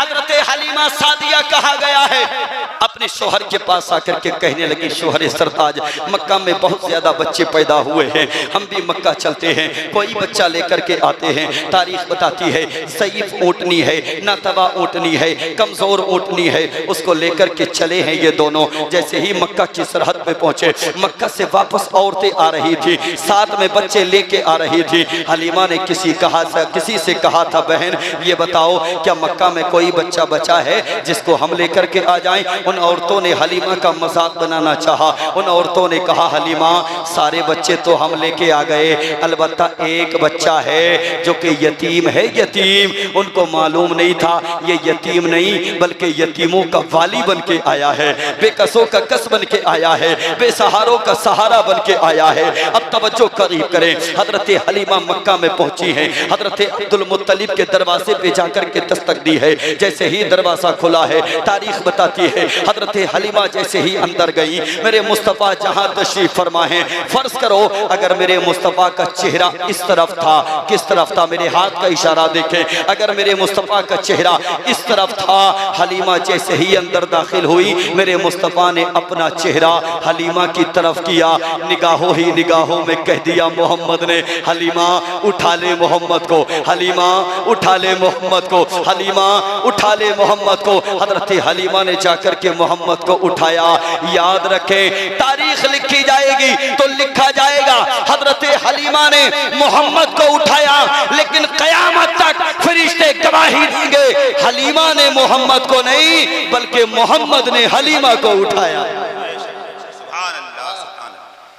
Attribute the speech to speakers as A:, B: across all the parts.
A: हजरत हलीमा सादिया कहा गया है, अपने शोहर के पास आकर के कहने लगी, शोहर सरताज, मक्का में बहुत ज्यादा बच्चे पैदा हुए हैं, हम भी मक्का चलते हैं, कोई बच्चा लेकर के आते हैं। तारीख बताती है सईफ ऊँटनी है, नातवा ऊँटनी है, कमजोर ऊँटनी है, उसको लेकर के चले हैं ये दोनों। जैसे ही मक्का की सरहद पे पहुंचे, मक्का से वापस औरतें आ रही थी, साथ में बच्चे लेके आ रही थी। हलीमा ने किसी से कहा था, बहन ये बताओ क्या मक्का में कोई बच्चा बचा है जिसको हम लेकर के आ जाएं? उन औरतों ने हलीमा का मजाक बनाना चाहा। उन औरतों ने कहा, हलीमा सारे बच्चे तो हम लेके आ गए, अलबत्ता एक बच्चा है जो कि यतीम है, यतीम। उनको मालूम नहीं था ये यतीम नहीं बल्कि यतीमों का वाली बन के आया है, बेकसों का कस बन के आया है, बेसहारों का सहारा बन के आया है। अब तवज्जो करीब करें, हजरत हलीमा मक्का में पहुंची हैं, हजरत अब्दुल मुत्तलिब के दरवाजे पे जाकर के दस्तक दी है। जैसे ही दरवाजा खुला है, तारीख बताती है हजरत हलीमा जैसे ही अंदर गई, मेरे मुस्तफ़ा जहां तशरीफ फरमा है, फर्ज करो अगर मेरे मुस्तफ़ा का चेहरा इस तरफ था, किस तरफ था, मेरे हाथ का इशारा देखें, अगर मेरे मुस्तफ़ा का चेहरा इस तरफ था, हलीमा जैसे ही अंदर दाखिल हुई, मेरे मुस्तफ़ा ने अपना चेहरा हलीमा की तरफ किया, निगाहों ही निगाहों में कह दिया मोहम्मद ने, हलीमा उठा ले मोहम्मद को, हलीमा उठा ले मोहम्मद को, हलीमा उठा ले मोहम्मद को। हजरत हलीमा ने जाकर के मोहम्मद को उठाया। याद रखें, तारीख लिखी जाएगी तो लिखा जाएगा हजरत हलीमा ने मोहम्मद को उठाया, लेकिन कयामत तक फरिश्ते गवाही देंगे हलीमा ने मोहम्मद को नहीं बल्कि मोहम्मद ने हलीमा को उठाया।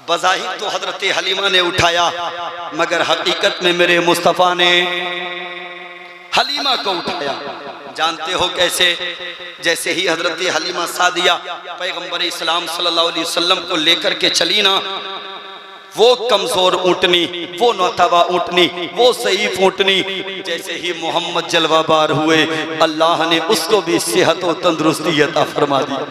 A: बज़ाहिर तो हजरत हलीमा ने उठाया, मगर हकीकत में मेरे मुस्तफ़ा ने हलीमा को उठाया। जानते हो कैसे? जैसे ही हजरत हलीमा सादिया पैगंबर इस्लाम सल्लल्लाहु अलैहि वसल्लम को लेकर के चली ना, वो कमजोर ऊँटनी, वो नौतवा ऊँटनी, वो सईफ ऊँटनी, जैसे ही मोहम्मद जलवाबार हुए, अल्लाह ने उसको भी सेहत और तंदुरुस्ती अता फरमा दी।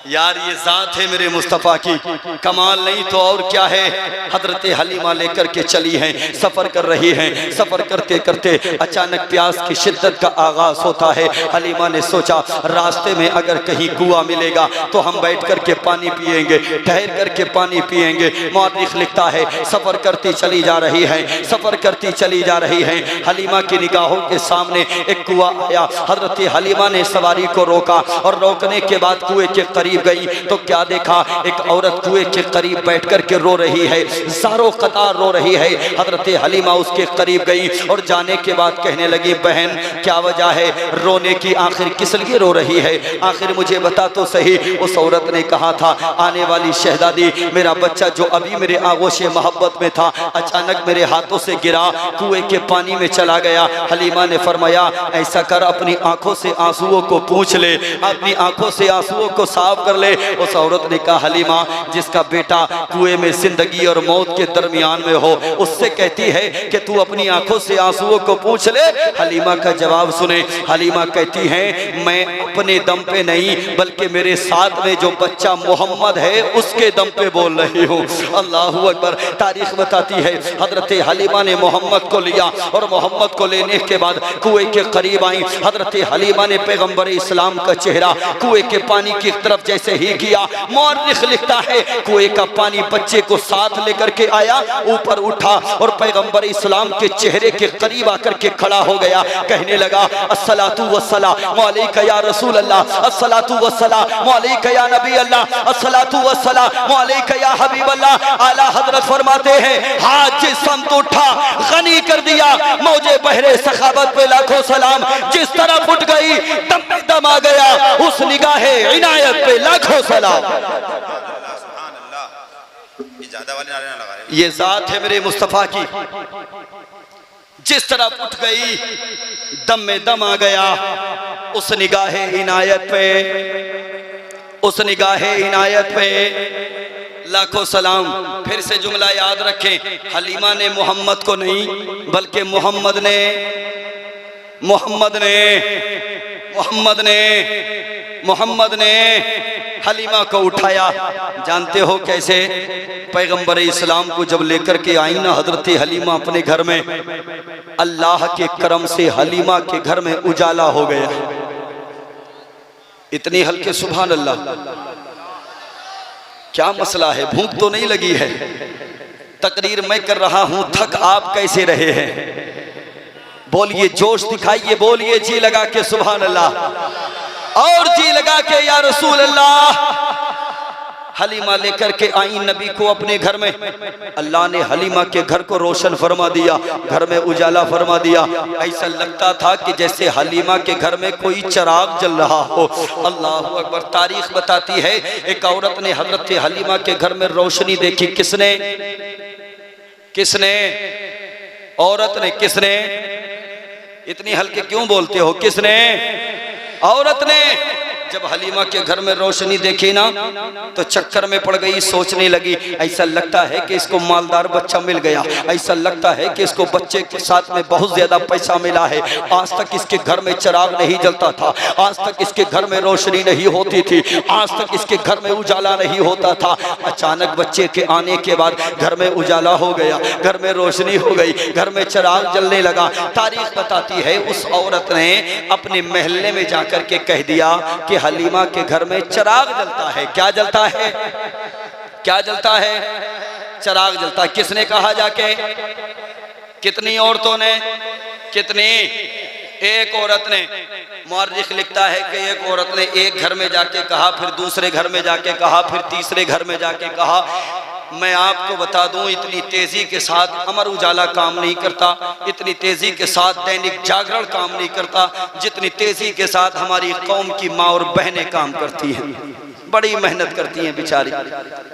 A: यार ये जात है मेरे मुस्तफ़ा की, कमाल नहीं तो और क्या है। हजरत हलीमा लेकर के चली हैं, सफ़र कर रही हैं। सफ़र करते करते अचानक प्यास की शिद्दत का आगाज़ होता है। हलीमा ने सोचा रास्ते में अगर कहीं कुआं मिलेगा तो हम बैठ कर के पानी पिएंगे, ठहर कर के पानी पिएंगे। मौलिक लिखता है सफ़र करती चली जा रही है, सफ़र करती चली जा रही है। हलीमा की निगाहों के सामने एक कुआं आया। हजरत हलीमा ने सवारी को रोका और रोकने के बाद कुएं के करीब गई तो क्या देखा, एक औरत कुएं के करीब बैठकर के रो रही है, ज़ारो कतार रो रही है। हजरत हलीमा उसके करीब गई और जाने के बाद कहने लगी, बहन क्या वजह है रोने की, आखिर किस लिए रो रही है, आखिर मुझे बता तो सही। उस औरत ने कहा था, आने वाली शहजादी, मेरा बच्चा जो अभी मेरे आगोश मोहब्बत में था अचानक मेरे हाथों से गिरा, कुएं के पानी में चला गया। हलीमा ने फरमाया, ऐसा कर अपनी आंखों से आंसुओं को पूछ ले, अपनी आंखों से आंसुओं को साफ कर ले। उस औरत ने कहा, हलीमा जिसका बेटा कुएं में जिंदगी और मौत के दरमियान में हो, उससे कहती है कि तू अपनी आंखों से आंसुओं को पूछ ले। हलीमा का जवाब सुने, हलीमा कहती है, मैं अपने दम पे नहीं बल्कि मेरे साथ में जो बच्चा मोहम्मद है उसके दम पे बोल रही हूँ। अल्लाहू अकबर। तारीख बताती है हजरत हलीमा ने मोहम्मद को लिया और मोहम्मद को लेने के बाद कुएं के करीब आई। हजरत हलीमा ने पैगंबर इस्लाम का चेहरा कुएं के पानी की तरफ जैसे ही किया, मौलिक लिखता है कुएं का पानी बच्चे को साथ लेकर के आया, ऊपर उठा और पैगंबर इस्लाम के चेहरे के करीब आकर के खड़ा हो गया। कहने लगा, अस्सलातु वस्सलामु अलैका या रसूल अल्लाह, अस्सलातु वस्सलामु अलैका या नबी अल्लाह, अस्सलातु वस्सलामु अलैका या हबीब अल्लाह। आला हजरत फरमाते हैं, हाथ जिस समत उठा गनी कर दिया, मौजे बहरे सखावत पे लाखों सलाम, जिस तरफ उठ गई दम आ गया, उस निगाहे इनायत पे लाखों सलाम। ये जात है मेरे मुस्तफ़ा की, जिस तरफ उठ गई दम में दम आ गया, उस निगाहे इनायत पे, उस निगाहे इनायत पे लाखों सलाम। फिर से जुमला याद रखें, हलीमा ने मोहम्मद को नहीं बल्कि मोहम्मद ने मोहम्मद ने हलीमा को उठाया। जानते हो कैसे? पैगंबर इस्लाम को जब लेकर के आई ना हजरत हलीमा अपने घर में, अल्लाह के करम से हलीमा के घर में उजाला हो गया। इतनी हल्के सुभान अल्लाह। क्या मसला है? भूख तो नहीं लगी है? तकरीर मैं कर रहा हूं, थक आप कैसे रहे हैं? बोलिए, जोश दिखाइए, बोलिए जी लगा के सुभान अल्लाह, और जी लगा के या रसूल अल्लाह। हलीमा लेकर के आई नबी को अपने घर में। अल्लाह ने हलीमा के घर को रोशन फरमा दिया, घर में उजाला फरमा दिया। ऐसा लगता था कि जैसे हलीमा के घर में कोई चिराग जल रहा हो। अल्लाह अकबर। तारीख बताती है एक औरत ने हजरत हलीमा के घर में रोशनी देखी। किसने? किसने? औरत ने। किसने? इतनी हल्के क्यों बोलते हो? किसने? औरत ने। जब हलीमा के घर में रोशनी देखी ना तो चक्कर में पड़ गई, सोचने लगी ऐसा लगता है कि इसको मालदार बच्चा मिल गया, ऐसा लगता है कि इसको बच्चे के साथ में बहुत ज्यादा पैसा मिला है। आज तक इसके घर में चिराग नहीं जलता था, आज तक इसके घर में रोशनी नहीं होती थी, आज तक इसके घर में उजाला नहीं होता था। अचानक बच्चे के आने के बाद घर में उजाला हो गया, घर में रोशनी हो गई, घर में चिराग जलने लगा। तारीख बताती है उस औरत ने अपने महल्ले में जाकर के कह दिया कि हलीमा के घर में चिराग जलता है। क्या जलता है? क्या जलता है? चिराग जलता है। किसने कहा जाके? कितनी औरतों ने? कितनी? एक औरत ने। मुअर्रिख लिखता है कि एक औरत ने एक घर में जाके कहा, फिर दूसरे घर में जाके कहा, फिर तीसरे घर में जाके कहा। मैं आपको बता दूं, इतनी तेजी के साथ अमर उजाला काम नहीं करता, इतनी तेजी के साथ दैनिक जागरण काम नहीं करता, जितनी तेजी के साथ हमारी कौम की माँ और बहनें काम करती हैं। बड़ी मेहनत करती हैं बेचारी,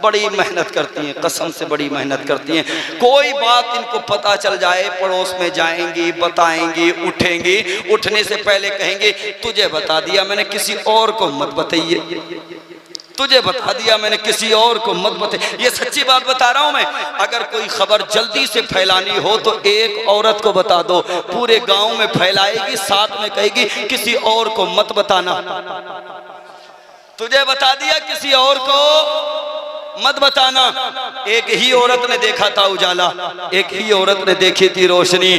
A: बड़ी मेहनत करती हैं, कसम से बड़ी मेहनत करती हैं। कोई बात इनको पता चल जाए, पड़ोस में जाएंगी, बताएंगी, उठेंगी, उठने से पहले कहेंगे तुझे बता दिया मैंने, किसी और को मत बताइए, तुझे बता दिया मैंने, किसी और को मत बताइए। ये सच्ची बात बता रहा हूं मैं। अगर कोई खबर जल्दी से फैलानी हो तो एक औरत को बता दो, पूरे गांव में फैलाएगी, साथ में कहेगी किसी और को मत बताना। तुझे बता दिया, किसी और को मत बताना। एक ही औरत ने देखा था उजाला, एक ही औरत ने देखी थी रोशनी,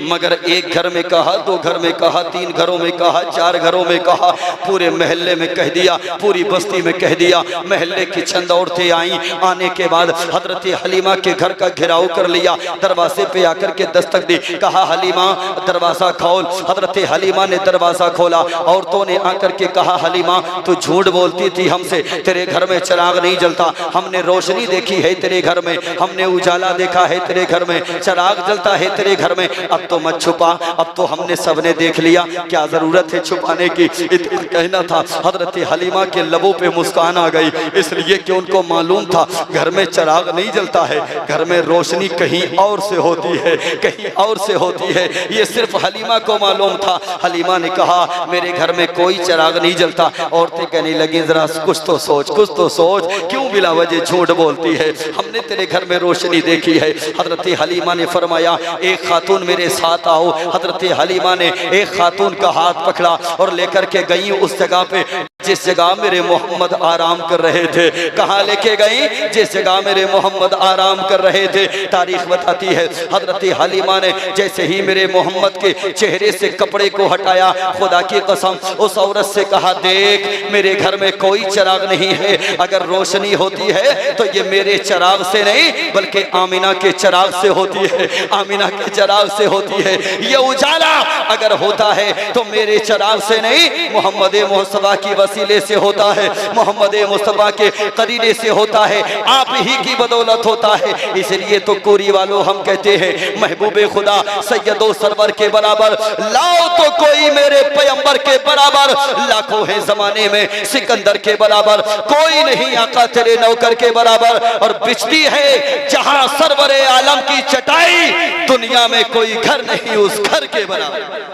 A: मगर एक घर में कहा, दो घर में कहा, तीन घरों में कहा, चार घरों में कहा, पूरे महल्ले में कह दिया, पूरी बस्ती में कह दिया। महल्ले की चंद औरतें आई, आने के बाद हजरत हलीमा के घर का घेराव कर लिया, दरवाजे पे आकर के दस्तक दी, कहा हलीमा दरवाजा खोल। हजरत हलीमा ने दरवाजा खोला। औरतों ने आकर के कहा हलीमा तू झूठ बोलती थी हमसे, तेरे घर में चिराग नहीं जलता, हमने रोशनी देखी है तेरे घर में, हमने उजाला देखा है तेरे घर में, चिराग जलता है तेरे घर में, अब तो मत छुपा, अब तो हमने सबने देख लिया, क्या जरूरत है छुपाने की। इतना कहना था, हजरत हलीमा के लबों पे मुस्कान आ गई, इसलिए कि उनको मालूम था घर में चिराग नहीं जलता है, घर में रोशनी कहीं और से होती है, कहीं और से होती है। ये सिर्फ हलीमा को मालूम था। हलीमा ने कहा मेरे घर में कोई चिराग नहीं जलता। औरतें कहने लगी जरा कुछ तो सोच, कुछ तो सोच, क्यों बिला वजह झूठ बोलती है, हमने तेरे घर में रोशनी देखी है। हजरत हलीमा ने फरमाया एक खातून मेरे साथ आओ। हजरत हलीमा ने एक खातून का हाथ पकड़ा और लेकर के गई उस जगह पे जिस जगह मेरे मोहम्मद आराम कर रहे थे। कहाँ लेके गई? जिस जगह मेरे मोहम्मद आराम कर रहे थे। तारीख बताती है हजरत हलीमा ने जैसे ही मेरे मोहम्मद के चेहरे से कपड़े को हटाया, खुदा की कसम उस औरत से कहा देख मेरे घर में कोई चिराग नहीं है, अगर रोशनी होती है तो ये मेरे चिराग से नहीं बल्कि आमिना के चिराग से होती है, आमिना के चिराग से होती है। ये उजाला अगर होता है तो मेरे चिराग से नहीं मोहम्मद मुस्तफा की वसीले से होता है, मोहम्मद मुस्तफा के करीने से होता है, आप ही की बदौलत होता है। इसलिए तो कोरी वालों हम कहते हैं महबूबे खुदा सैयदो सरवर के बराबर लाओ तो कोई मेरे पैगंबर के बराबर, लाखों है जमाने में सिकंदर के बराबर, कोई नहीं आका तेरे नौकर के बराबर। और बिछती है जहां सरवरे आलम की चटाई, दुनिया में कोई घर नहीं उस घर के बराबर।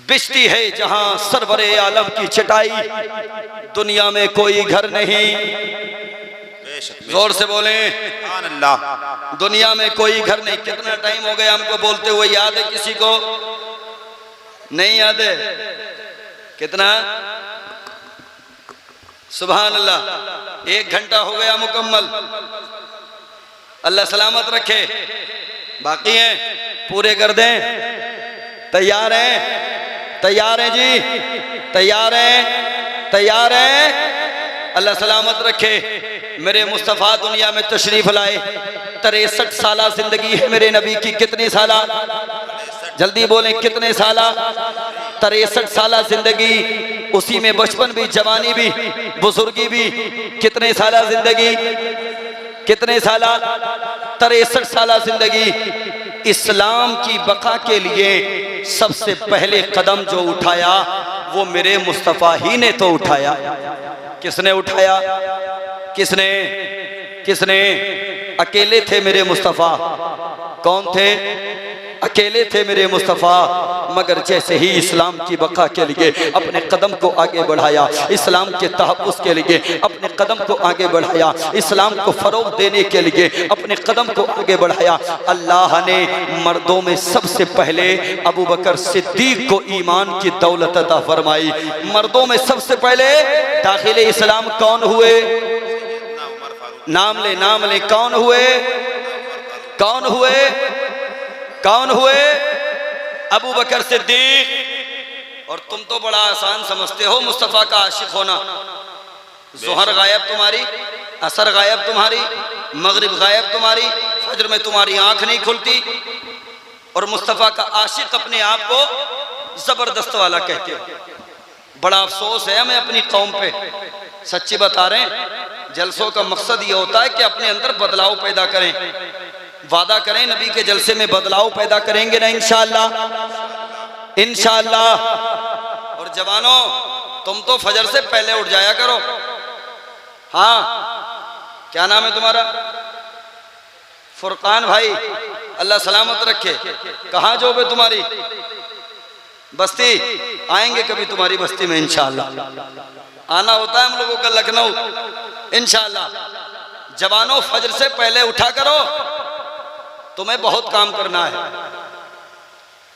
A: बिछती है जहां सरवरे आलम की चटाई, दुनिया में कोई घर नहीं। जोर से बोले अल्लाह। दुनिया में कोई घर नहीं। कितना टाइम हो गया हमको बोलते हुए, याद है किसी को? नहीं याद है? कितना? सुभान अल्लाह। 1 घंटा हो गया मुकम्मल। अल्लाह सलामत रखे। बाकी हैं पूरे कर दें। तैयार हैं? तैयार हैं जी? तैयार हैं? तैयार हैं? अल्लाह सलामत रखे। मेरे मुस्तफ़ा दुनिया में तशरीफ लाए। 63 साला जिंदगी है मेरे नबी की। कितनी साला? जल्दी बोलें, कितने साला? 63 साला जिंदगी। उसी में बचपन भी, जवानी भी, बुजुर्गी भी। कितने साला जिंदगी? कितने साला? 63 साला जिंदगी। इस्लाम की बका के लिए सबसे पहले कदम जो उठाया वो मेरे मुस्तफ़ा ही ने तो उठाया। किसने उठाया? किसने? किसने? अकेले थे मेरे मुस्तफ़ा। कौन थे? अकेले थे मेरे मुस्तफ़ा। मगर जैसे ही इस्लाम की बका के लिए अपने कदम को आगे बढ़ाया, इस्लाम के तहफ़्फ़ुज़ के लिए अपने कदम को आगे बढ़ाया, इस्लाम को फ़रोग़ देने के लिए अपने कदम को आगे बढ़ाया, अल्लाह ने मर्दों में सबसे पहले अबू बकर सिद्दीक़ को ईमान की दौलत अता फरमाई। मर्दों में सबसे पहले दाखिले इस्लाम कौन हुए? नाम ले, नाम ले। कौन हुए? कौन हुए? कौन हुए? अबू बकर सिद्दीक। और तुम तो बड़ा आसान समझते हो मुस्तफ़ा का आशिक होना। ज़ोहर गायब तुम्हारी, असर गायब तुम्हारी, मगरिब गायब तुम्हारी, फजर में तुम्हारी आंख नहीं खुलती, और मुस्तफ़ा का आशिक अपने आप को जबरदस्त वाला कहते हो। बड़ा अफसोस है हमें अपनी कौम पे। सच्ची बता रहे हैं, जलसों का मकसद ये होता है कि अपने अंदर बदलाव पैदा करें। वादा करें नबी के जलसे में बदलाव पैदा करेंगे ना इंशाअल्लाह, इंशाअल्लाह। और जवानों, तुम तो फजर से पहले उठ जाया करो। हाँ, क्या नाम है तुम्हारा? फुरकान भाई, अल्लाह सलामत रखे। कहाँ जॉब है तुम्हारी? बस्ती। आएंगे कभी तुम्हारी बस्ती में इंशाअल्लाह। आना होता है हम लोगों का लखनऊ इंशाअल्लाह। जवानों, फजर से पहले उठा करो, तुम्हें बहुत काम करना है।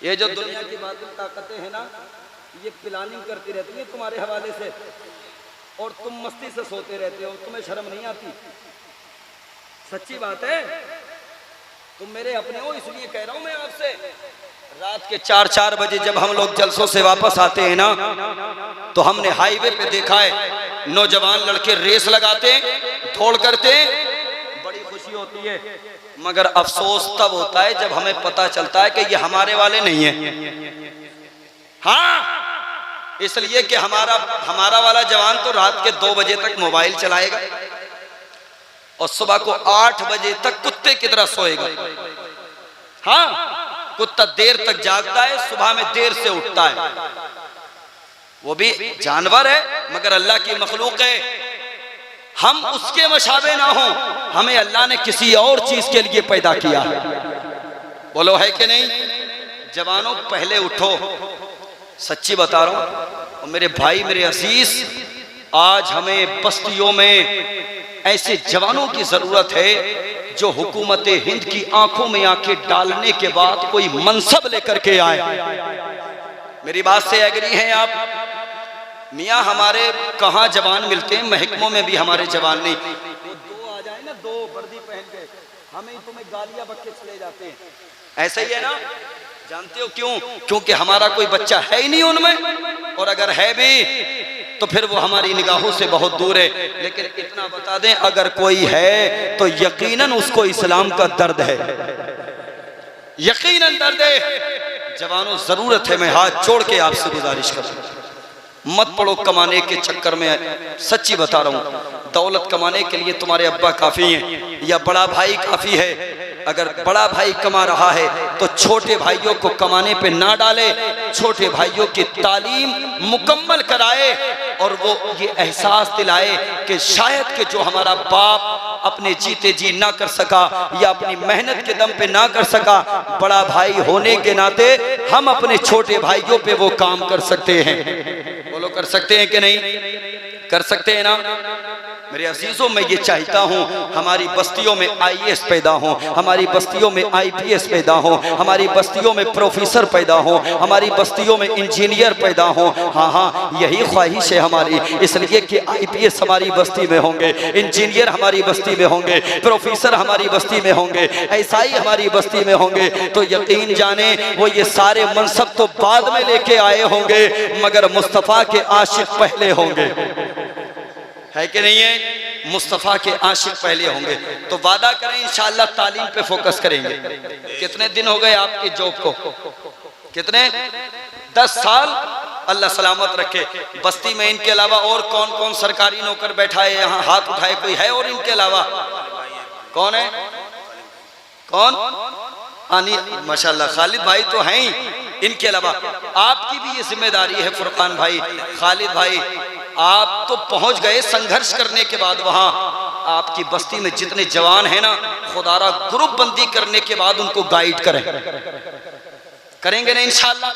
A: ये जो दुनिया की बातिल ताकतें हैं ना, ये प्लानिंग करती रहती है तुम्हारे हवाले से, और तुम मस्ती से सोते रहते हो। तुम्हें शर्म नहीं आती? सच्ची बात है। तुम मेरे अपने हो, इसलिए कह रहा हूं मैं आपसे। रात के 4-4 बजे जब हम लोग जलसों से वापस आते हैं ना, तो हमने हाईवे पे देखा है नौजवान लड़के रेस लगाते, दौड़ करते, बड़ी खुशी होती है। मगर अफसोस तब होता है जब हमें पता चलता है कि ये हमारे वाले नहीं है। हाँ, इसलिए कि हमारा वाला जवान तो रात के 2 बजे तक मोबाइल चलाएगा और सुबह को 8 बजे तक कुत्ते की तरह सोएगा। हाँ, कुत्ता देर तक जागता है, सुबह में देर से उठता है। वो भी जानवर है मगर अल्लाह की मखलूक है। हम उसके मशाबे ना हो, हमें अल्लाह ने किसी और चीज के लिए पैदा किया है। बोलो है कि नहीं? जवानों, पहले उठो। सच्ची बता रहा हूं। और मेरे भाई, मेरे असीस, आज हमें बस्तियों में ऐसे जवानों की जरूरत है जो हुकूमत हिंद की आंखों में आंखें डालने के बाद कोई मनसब लेकर के आए। मेरी बात से एग्री हैं आप? मियाँ, हमारे कहाँ जवान मिलते हैं, महकमों में भी हमारे जवान नहीं। दो आ जाए ना, 2 वर्दी पहन के, हमें तुम्हें गालियां बक के चले जाते हैं। ऐसा ही है ना? जानते हो क्यों? क्योंकि हमारा कोई बच्चा है ही नहीं उनमें, और अगर है भी तो फिर वो हमारी निगाहों से बहुत दूर है। लेकिन इतना बता दें, अगर कोई है तो यकीनन उसको इस्लाम का दर्द है, यकीनन दर्द है। जवानों, जरूरत है, मैं हाथ जोड़ के आपसे गुजारिश कर रहा हूं, मत पड़ो कमाने के चक्कर में। सच्ची बता रहा हूं, दौलत कमाने के लिए तुम्हारे अब्बा काफी हैं या बड़ा भाई काफी है। अगर बड़ा भाई कमा रहा है तो छोटे भाइयों को कमाने पे ना डाले, छोटे भाइयों की तालीम मुकम्मल कराए और वो ये एहसास दिलाए कि शायद कि जो हमारा बाप अपने जीते जी ना कर सका या अपनी मेहनत के दम पे ना कर सका, बड़ा भाई होने के नाते हम अपने छोटे भाइयों पे वो काम कर सकते हैं। बोलो, कर सकते हैं कि नहीं? कर सकते हैं ना? मेरे अजीजों, मैं ये चाहता हूँ हमारी बस्तियों में IAS पैदा हो, हमारी बस्तियों में IPS पैदा हो, हमारी बस्तियों में प्रोफेसर पैदा हो, हमारी बस्तियों में इंजीनियर पैदा हो। हाँ हाँ, यही ख्वाहिश है हमारी, इसलिए कि IPS हमारी बस्ती में होंगे, इंजीनियर हमारी बस्ती में होंगे, प्रोफेसर हमारी बस्ती में होंगे, SI हमारी बस्ती में होंगे। तो यकीन जाने वो ये सारे मनसब तो बाद में लेके आए होंगे, मगर मुस्तफ़ा के आशिक पहले होंगे, है कि नहीं है? मुस्तफ़ा के आशिक पहले होंगे। तो वादा करें इंशाअल्लाह तालीम पे फोकस करेंगे। कितने दिन हो गए आपकी जॉब को? कितने? 10 साल। अल्लाह सलामत रखे। बस्ती में इनके अलावा और कौन कौन सरकारी नौकर बैठा है यहाँ? हाथ उठाए कोई है और इनके अलावा? कौन है? कौन? आनी माशाल्लाह, खालिद भाई तो हैं ही। इनके अलावा आपकी भी ये जिम्मेदारी है फुरकान भाई, खालिद भाई, आप तो पहुंच गए संघर्ष करने के बाद वहां। आपकी बस्ती में जितने जवान हैं ना, खुदारा ग्रुप बंदी करने के बाद उनको गाइड करें, करेंगे ना इंशाअल्लाह।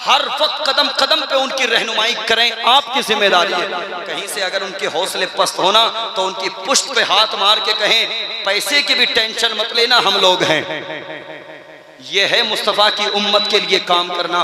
A: हर वक्त कदम कदम पे उनकी रहनुमाई करें, आपकी जिम्मेदारी है। कहीं से अगर उनके हौसले पस्त होना तो उनकी पुश्त पे हाथ मार के कहें पैसे की भी टेंशन मत लेना, हम लोग हैं। ये है मुस्तफ़ा की उम्मत के लिए काम करना।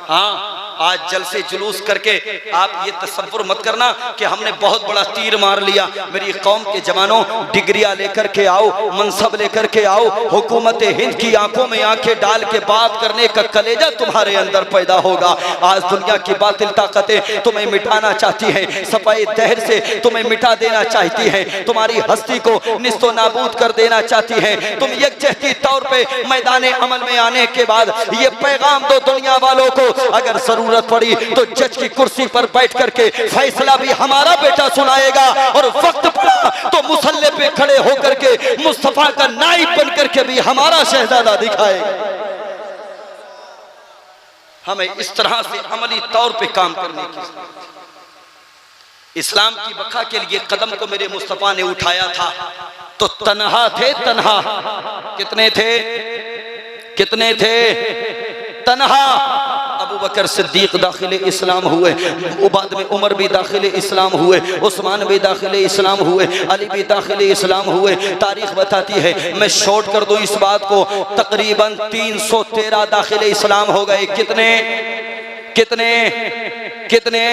A: हाँ, आज जलसे जुलूस करके आप ये तसव्वुर मत करना कि हमने बहुत बड़ा तीर मार लिया। मेरी कौम के जवानों, डिग्रियां लेकर के आओ, मनसब लेकर के आओ, हुकूमत हिंद की आंखों में आंखें डाल के बात करने का कलेजा तुम्हारे अंदर पैदा होगा। आज दुनिया की बातिल ताकतें तुम्हें मिटाना चाहती हैं, सफाई दहर से तुम्हें मिटा देना चाहती हैं, तुम्हारी हस्ती को निस्तो नाबूद कर देना चाहती हैं। तुम यकजहती तौर पे मैदान अमल में आने के बाद ये पैगाम दो दुनिया वालों को, अगर जरूरत पड़ी तो जज की कुर्सी पर बैठ करके फैसला भी हमारा बेटा सुनाएगा, और वक्त पड़ा तो मुसल्ले पे खड़े होकर के मुस्तफा का नाइब बन करके भी हमारा शहजादा दिखाएगा। हमें इस तरह से अमली तौर पे काम करने की, इस्लाम की बका के लिए कदम को मेरे मुस्तफा ने उठाया था तो तन्हा थे, तन्हा। कितने थे? कितने थे? तन्हा। अबू बकर सिद्दीक दाखिले इस्लाम हुए, बाद में उमर भी दाखिले इस्लाम हुए, उस्मान भी दाखिले इस्लाम हुए, अली भी दाखिले इस्लाम हुए। तारीख बताती है, मैं शॉर्ट कर दूं इस बात को, तकरीबन 313 दाखिले इस्लाम हो गए। कितने? कितने? कितने?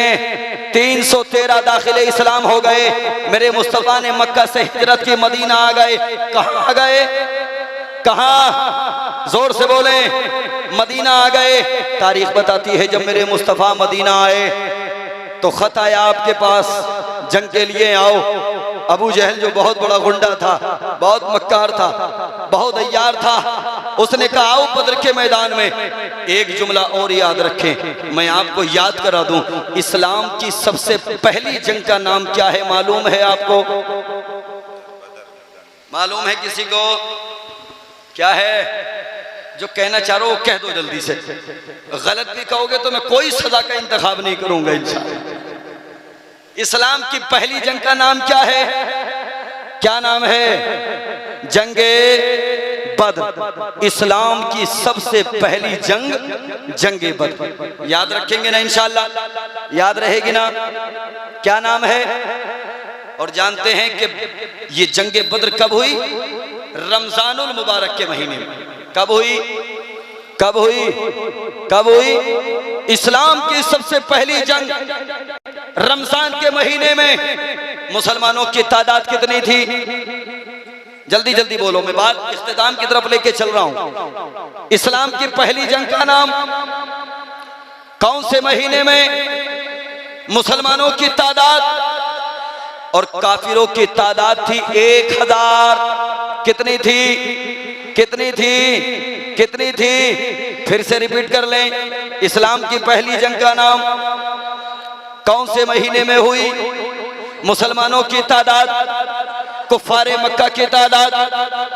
A: 313 दाखिले इस्लाम हो गए। मेरे मुस्तफा ने मक्का से हिजरत की, मदीना आ गए। कहाँ आ गए? कहाँ? जोर से बोले। मदीना आ गए। तारीख बताती है जब मेरे मुस्तफ़ा मदीना आए तो खत आया आपके पास, जंग के लिए आओ। अबू जहल जो बहुत बड़ा गुंडा था, बहुत मक्कार था, बहुत अय्यार था, उसने कहा आओ बदर के मैदान में। एक जुमला और याद रखें, मैं आपको याद करा दूं, इस्लाम की सबसे पहली जंग का नाम क्या है मालूम है आपको? मालूम है किसी को? क्या है? जो कहना चाह रहे हो कह दो जल्दी से। गलत भी कहोगे तो मैं कोई सजा का इंतखाब नहीं करूंगा इंशाअल्लाह। इस्लाम की पहली जंग का नाम क्या है? क्या नाम है? जंगे बद्र। इस्लाम की सबसे पहली जंग जंगे बद्र। याद रखेंगे ना इंशाअल्लाह? याद रहेगी ना? क्या नाम है? और जानते हैं कि ये जंगे बद्र कब हुई? रमजानुल मुबारक के महीने में। कब हुई? कब हुई? कब हुई? इस्लाम की सबसे पहली जंग रमजान के महीने में। मुसलमानों की तादाद कितनी थी? जल्दी जल्दी बोलो, मैं बात इख्तिताम की तरफ लेके चल रहा हूं। इस्लाम की पहली जंग का नाम कौन से महीने में? मुसलमानों की तादाद और काफिरों की तादाद थी 1000। कितनी थी? कितनी थी? कितनी थी? फिर से रिपीट कर लें, इस्लाम की पहली जंग का नाम कौन से महीने में हुई? मुसलमानों की तादाद कुफारे मक्का की तादाद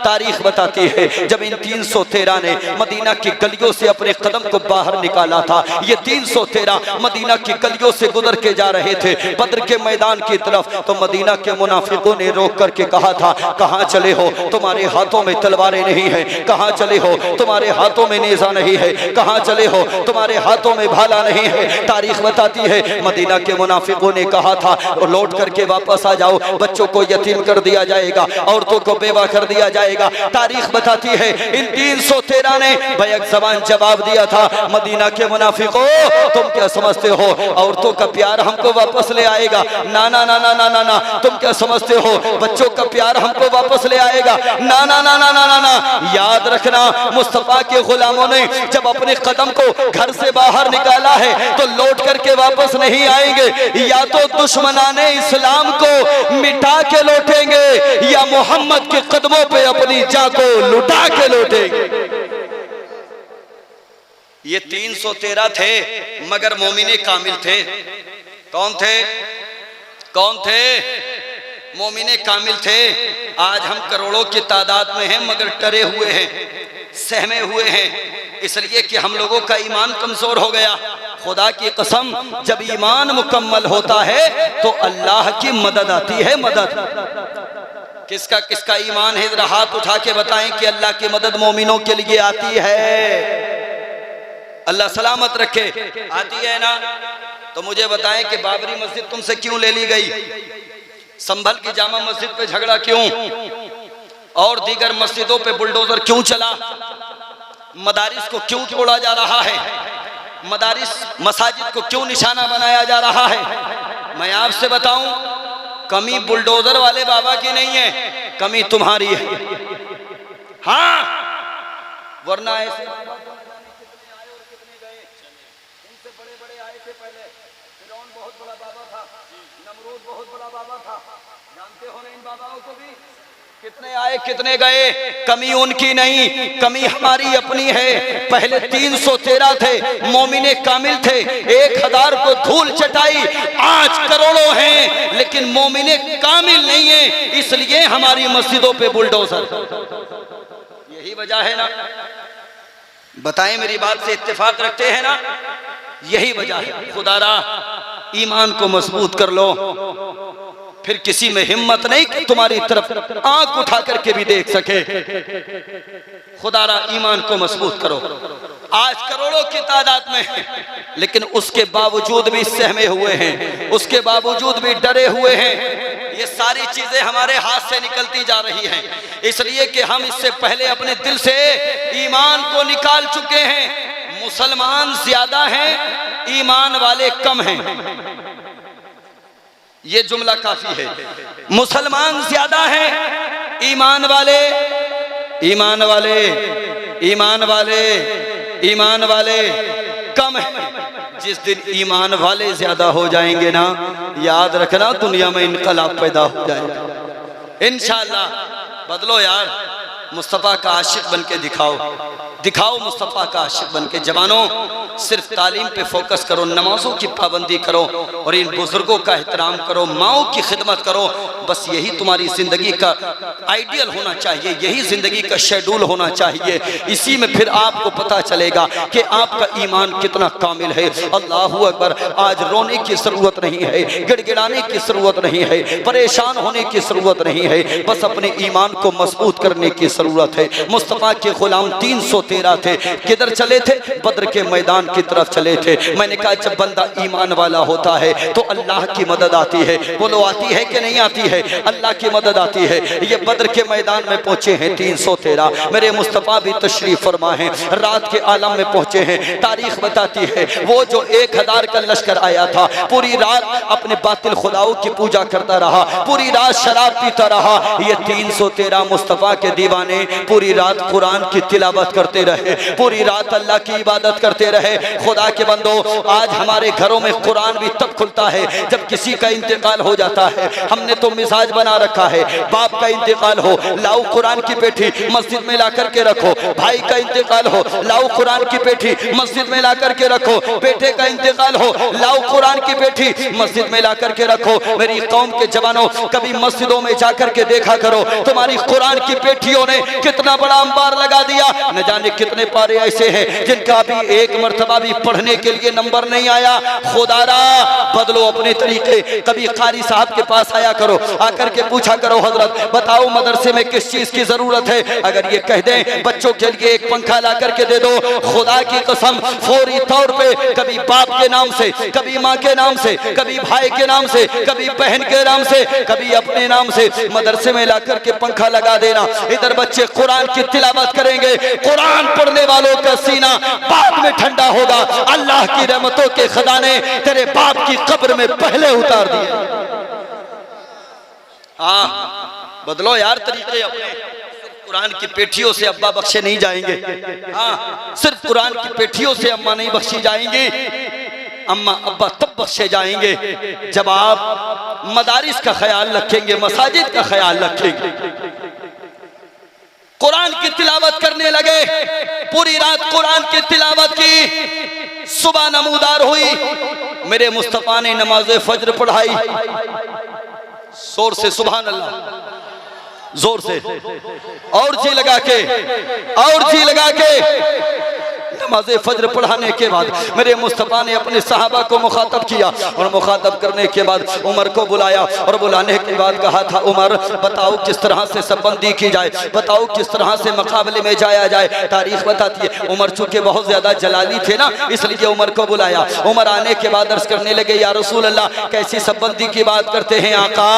A: तारीख बताती है जब इन 313 ने मदीना की गलियों से अपने कदम को बाहर निकाला था। ये 313 मदीना की गलियों से गुजर के जा रहे थे बद्र के मैदान की तरफ, तो मदीना के मुनाफिकों ने रोक करके कहा था, कहाँ चले हो, तुम्हारे हाथों में तलवारें नहीं है, कहाँ चले हो, तुम्हारे हाथों में नेज़ा नहीं है, कहाँ चले हो, तुम्हारे हाथों में भाला नहीं है। तारीख बताती है मदीना के मुनाफिकों ने कहा था लौट करके वापस आ जाओ, बच्चों को यतीम कर दिया जाएगा, औरतों को बेवा कर दिया जाएगा। तारीख बताती है इन 313 ने बैक ज़बान जवाब दिया था, मदीना के मुनाफिकों तुम क्या समझते हो औरतों का प्यार हमको वापस ले आएगा? ना ना ना ना ना ना ना। तुम क्या समझते हो बच्चों का प्यार हमको वापस ले आएगा? ना ना ना ना ना ना ना। याद रखना मुस्तफा के गुलामों ने जब अपने कदम को घर से बाहर निकाला है तो लौट करके वापस नहीं आएंगे, या तो दुश्मनाने इस्लाम को मिटा के लौटेंगे या मोहम्मद के कदमों पे अपनी जान को लुटा के लौटेंगे। ये 313 थे मगर मोमिने कामिल थे। कौन थे? कौन थे? मोमिने कामिल थे। आज हम करोड़ों की तादाद में हैं मगर डरे हुए हैं, सहमे हुए हैं, इसलिए कि हम लोगों का ईमान कमजोर हो गया। खुदा की कसम जब ईमान मुकम्मल होता है तो अल्लाह की मदद आती है। मदद किसका किसका ईमान है? जरा हाथ उठा के बताएं कि अल्लाह की मदद मोमिनों के लिए आती है। अल्लाह सलामत रखे। आती है ना? तो मुझे बताएं कि बाबरी मस्जिद तुमसे क्यों ले ली गई? संभल की जामा मस्जिद पे झगड़ा क्यों? और दीगर मस्जिदों पे बुलडोजर क्यों चला? मदारिस को क्यों तोड़ा जा रहा है? मदारिस मसाजिद को क्यों निशाना बनाया जा रहा है? मैं आपसे बताऊं, कमी बुलडोजर वाले बाबा की नहीं है, कमी तुम्हारी है। हाँ, वरना ऐसे कितने आए कितने गए, कमी उनकी नहीं, कमी हमारी अपनी है। पहले 313 थे, मोमिने कामिल थे, 1000 को धूल चटाई, आज करोड़ों हैं लेकिन मोमिने कामिल नहीं है, इसलिए हमारी मस्जिदों पे बुलडोजर। यही वजह है ना? बताएं, मेरी बात से इत्तेफाक रखते हैं ना? यही वजह है। खुदारा ईमान को मजबूत कर लो, फिर किसी में हिम्मत नहीं कि तुम्हारी तरफ आंख उठा करके भी देख सके। खुदारा ईमान को मजबूत करो। आज करोड़ों की तादाद में है लेकिन उसके बावजूद भी सहमे हुए हैं, उसके बावजूद भी डरे हुए हैं। ये सारी चीजें हमारे हाथ से निकलती जा रही हैं, इसलिए कि हम इससे पहले अपने दिल से ईमान को निकाल चुके हैं। मुसलमान ज्यादा हैं, ईमान वाले कम हैं। ये जुमला काफी है। मुसलमान ज्यादा हैं, ईमान वाले ईमान वाले ईमान वाले ईमान वाले कम है। जिस दिन ईमान वाले ज्यादा हो जाएंगे ना, याद रखना दुनिया में इनकलाब पैदा हो जाएगा इंशाअल्लाह। बदलो यार, मुस्तफ़ा का आशिक बन के दिखाओ, दिखाओ मुस्तफ़ा का आशिक बन के। जवानों, सिर्फ तालीम पे फोकस करो, नमाजों की पाबंदी करो और इन बुजुर्गों का एहतराम करो, माओं की खिदमत करो। बस यही तुम्हारी ज़िंदगी का आइडियल होना चाहिए, यही ज़िंदगी का शेड्यूल होना चाहिए। इसी में फिर आपको पता चलेगा कि आपका ईमान कितना कामिल है। अल्लाहू अकबर। आज रोने की ज़रूरत नहीं है, गिड़गिड़ाने की ज़रूरत नहीं है, परेशान होने की ज़रूरत नहीं है, बस अपने ईमान को मजबूत करने की ज़रूरत है। मुस्तफ़ा के गुलाम 313 थे। किधर चले थे? बद्र के मैदान की तरफ चले थे। मैंने कहा जब बंदा ईमान वाला होता है तो अल्लाह की मदद आती है। बोलो आती है कि नहीं आती है? अल्लाह की मदद आती है। ये बद्र के मैदान में पहुंचे हैं 313। मेरे मुस्तफ़ा भी तशरीफ फरमा है, रात के आलम में पहुंचे हैं। तारीख बताती है वो जो 1000 का लश्कर आया था, पूरी रात अपने बातिल खुदाओं की पूजा करता रहा, पूरी रात शराब पीता रहा। ये 313 मुस्तफ़ा के दीवाने पूरी रात कुरान की तिलावत करते पढ़ते रहे, पूरी रात अल्लाह की इबादत करते रहे। खुदा के बंदो, आज हमारे घरों में कुरान भी तब खुलता है जब किसी का इंतकाल हो जाता है। हमने तो मिजाज बना रखा है, बाप का इंतकाल हो, लाओ कुरान की पेठी मस्जिद में ला करके रखो। भाई का इंतकाल हो, लाओ कुरान की पेठी मस्जिद में ला करके रखो। बेटे का इंतकाल हो, लाओ कुरान की पेठी मस्जिद में ला करके रखो। मेरी कौम के जवानों, कभी मस्जिदों में जाकर के देखा करो, तुम्हारी कुरान की पेटियों ने कितना बड़ा अंबार लगा दिया। न जाने कितने पारे ऐसे हैं जिनका भी एक मर्तबा भी पढ़ने के लिए नंबर नहीं आया। खुदारा बदलो अपने तरीके। कभी कारी साहब के पास आया करो, आकर के पूछा करो, हजरत बताओ मदरसे में किस चीज की जरूरत है। अगर ये कह दें बच्चों के लिए एक पंखा ला करके दे दो, खुदा की कसम फौरी तौर पे कभी बाप के नाम से, कभी माँ के नाम से, कभी भाई के नाम से, कभी बहन के नाम से, कभी अपने नाम से मदरसे में ला करके पंखा लगा देना। इधर बच्चे कुरान की तिलावत करेंगे, कुरान पढ़ने वालों का सीना बाद में ठंडा होगा। अल्लाह की रहमतों के खजाने तेरे बाप की कब्र में पहले उतार दिए। हाँ, बदलो यार तरीके अपने। कुरान की पेटियों से अब्बा बख्शे नहीं जाएंगे। हाँ, सिर्फ कुरान की पेटियों से अम्मा नहीं बख्शी जाएंगी। अम्मा अब्बा तब बख्शे जाएंगे जब आप मदारिस का ख्याल रखेंगे, मसाजिद का ख्याल रखेंगे, कुरान की तिलावत करने लगे। पूरी रात कुरान की तिलावत की, सुबह नमूदार हुई, मेरे मुस्तफा ने नमाज फज्र पढ़ाई। जोर से सुभान अल्लाह, जोर से, और जी लगा के, और जी लगा के नमाज फज्र पढ़ाने के बाद मेरे मुस्तफा ने अपने सहाबा को मुखातब किया और मुखातब करने के बाद उमर को बुलाया और बुलाने के बाद कहा था, उमर बताओ किस तरह से सबबंदी की जाए, बताओ किस तरह से मुकाबले में जाया जाए। तारीख बताती है उमर चूंकि बहुत ज्यादा जलाली थे ना, इसलिए उमर को बुलाया। उमर आने के बाद अर्ज करने लगे, या रसूल अल्लाह कैसी सबबंदी की बात करते हैं आका,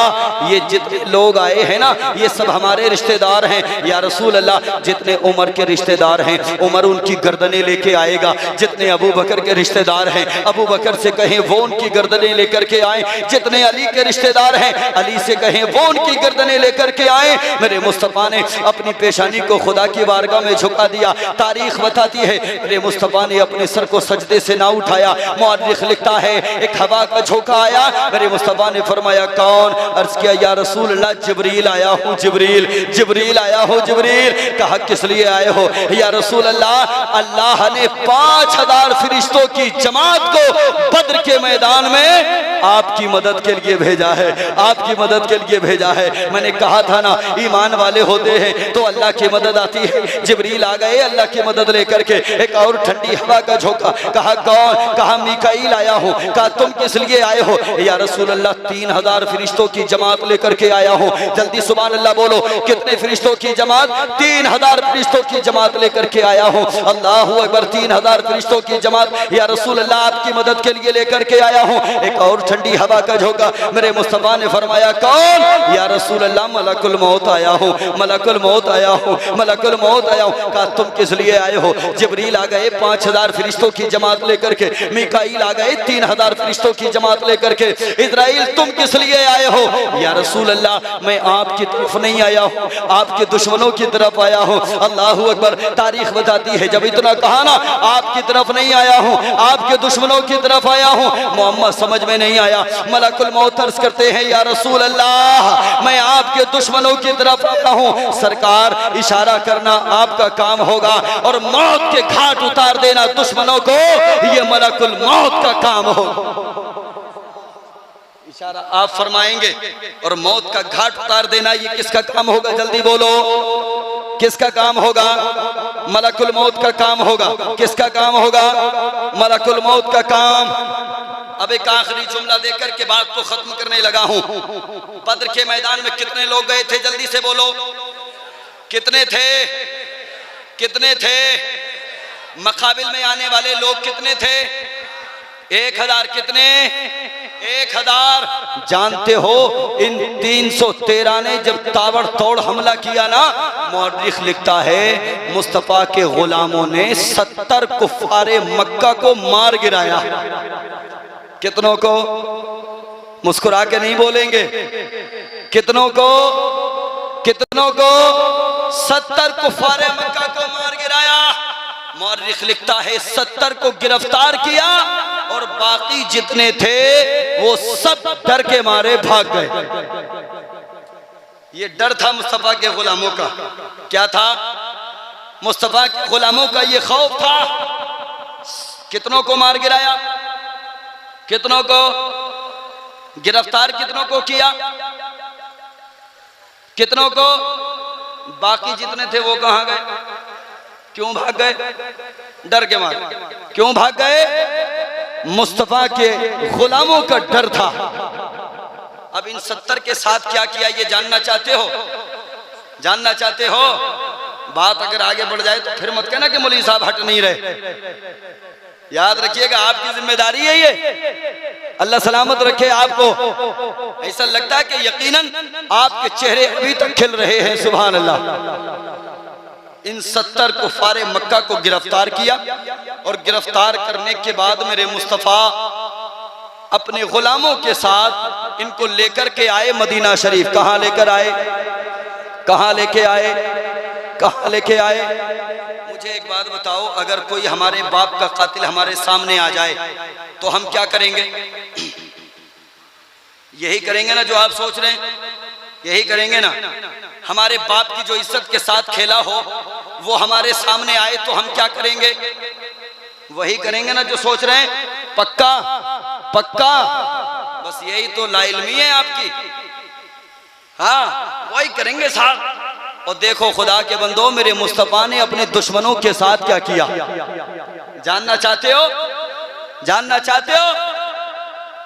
A: ये जितने लोग आए हैं ना ये सब हमारे रिश्तेदार हैं। या रसूल अल्लाह जितने उमर के रिश्तेदार हैं उमर उनकी गर्दनें लेके आएगा, जितने अबू बकर के रिश्तेदार हैं अबू बकर से कहें वो उनकी गर्दनें लेकर के आए, जितने अली के रिश्तेदार हैं अली से कहें वो उनकी गर्दनें लेकर के आए। मेरे मुस्तफा ने अपनी पेशानी को खुदा की बारगाह में झुका दिया। तारीख बताती है मेरे मुस्तफा ने अपने सर को सजदे से ना उठाया। मुअर्रिख लिखता है एक हवा का झोंका आया, मेरे मुस्तफा ने फरमाया कौन? अर्ज किया या रसूल अल्लाह जिब्रील आया हूँ, जिब्रील, जिब्रील आया हो, जिब्रील। कहा किस लिए आए हो? या रसूल अल्लाह अल्लाह ने 5000 फरिश्तों की जमात को बद्र के मैदान में आपकी मदद के लिए भेजा है, आपकी मदद के लिए भेजा है। मैंने कहा था ना ईमान वाले होते हैं तो अल्लाह की मदद आती है। जिब्रील आ गए अल्लाह की मदद लेकर के। एक और ठंडी हवा का झोंका, कहा कौन? कहा मीकाईल आया हूँ। कहा तुम किस लिए आए हो? या रसूल अल्लाह 3000 फरिश्तों की जमात लेकर के आया हूँ। जल्दी सुभान अल्लाह बोलो, कितने फरिश्तों की जमात? 3000 फरिश्तों की जमात लेकर के आया हूँ। अल्लाहू अकबर, 3000 फरिश्तों की जमात या रसूल अल्लाह आपकी मदद के लिए लेकर के आया हूँ। एक और ठंडी हवा का झोंका, मेरे मुस्तफा ने फरमाया कौन? या रसूल अल्लाह मलकुल मौत आया हूँ, मलकुल मौत आया हूँ, मलकुल मौत आया हूँ। कहा तुम किस लिए आए हो? जिब्रील आ गए 5000 फरिश्तों की जमात लेकर के, मीकाईल आ गए 3000 फरिश्तों की जमात लेकर के। इजराइल तुम किस लिए आए हो? या रसूल अल्लाह मैं आपकी तरफ नहीं आया हूँ, आपके दुश्मनों की तरफ आया हूँ। अल्लाहू अकबर। तारीख बताती है जब इतना कहा ना आपकी तरफ नहीं आया हूँ आपके दुश्मनों की तरफ आया हूँ, मोहम्मद समझ में नहीं आया। मलकुल मौत अर्ज करते हैं या रसूल अल्लाह मैं आपके दुश्मनों की तरफ आया हूँ। सरकार इशारा करना आपका काम होगा और मौत के घाट उतार देना दुश्मनों को ये मलकुल मौत का काम होगा। इशारा आप फरमाएंगे और मौत का घाट उतार देना ये किसका काम होगा? जल्दी बोलो, किसका काम होगा? मलकुल मौत का काम होगा। किसका काम होगा? मलकुल मौत का काम। अब एक आखिरी जुमला देकर के बात को खत्म करने लगा हूं। बद्र के मैदान में कितने लोग गए थे? जल्दी से बोलो, कितने थे? कितने थे? मुकाबिल में आने वाले लोग कितने थे? 1000। कितने? 1000। जानते हो इन 313 ने जब ताबड़तोड़ हमला किया ना, मुअर्रिख लिखता है मुस्तफा के गुलामों ने 70 कुफ्फारे मक्का को मार गिराया। कितनों को? मुस्कुरा के नहीं बोलेंगे। कितनों को? कितनों को? 70 कुफ्फारे मक्का को मार गिराया। मौर्रिख लिखता है 70 को गिरफ्तार किया और बाकी जितने थे वो सब डर के मारे भाग गए। ये डर था मुस्तफा के गुलामों का। क्या था? मुस्तफा के गुलामों का ये खौफ था। कितनों को मार गिराया, कितनों को गिरफ्तार, कितनों को किया, कितनों को, बाकी जितने थे वो कहां गए? क्यों भाग गए? डर के मारे। क्यों भाग गए? मुस्तफा के गुलामों का डर था। अब इन 70 के साथ क्या किया ये जानना चाहते हो? जानना चाहते हो? बात अगर आगे बढ़ जाए तो फिर मत कहना कि मौलवी साहब हट नहीं रहे। याद रखिएगा आपकी जिम्मेदारी है ये। अल्लाह सलामत रखे आपको। ऐसा लगता है कि यकीनन आपके चेहरे अभी तक खिल रहे हैं। सुभान अल्लाह। इन 70 कुफारे मक्का को गिरफ्तार किया और गिरफ्तार करने के बाद मेरे मुस्तफ़ा अपने गुलामों के साथ इनको लेकर के आए मदीना शरीफ। कहाँ लेकर आए? कहाँ लेके आए? कहाँ लेके आए? मुझे एक बात बताओ, अगर कोई हमारे बाप का कातिल हमारे सामने आ जाए तो हम क्या करेंगे? यही करेंगे ना जो आप सोच रहे हैं? यही करेंगे ना? हमारे बाप की जो इज्जत के साथ खेला हो वो हमारे सामने आए तो हम क्या करेंगे? वही करेंगे ना जो सोच रहे हैं? पक्का पक्का। बस यही तो लाइल्मी है आपकी। हाँ, वही करेंगे साहब। और देखो खुदा के बंदो, मेरे मुस्तफा ने अपने दुश्मनों के साथ क्या किया? जानना चाहते हो? जानना चाहते हो?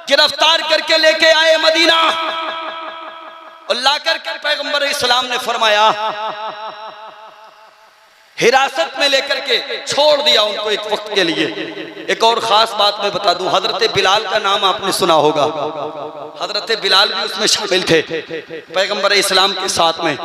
A: गिरफ्तार करके लेके आए मदीना और लाकर के पैगंबर इस्लाम ने फरमाया, हिरासत में लेकर के छोड़ दिया उनको एक वक्त के लिए। एक और खास बात मैं बता दूं, हजरत बिलाल का नाम आपने सुना होगा। हजरत बिलाल भी उसमें शामिल थे पैगंबर इस्लाम के साथ में।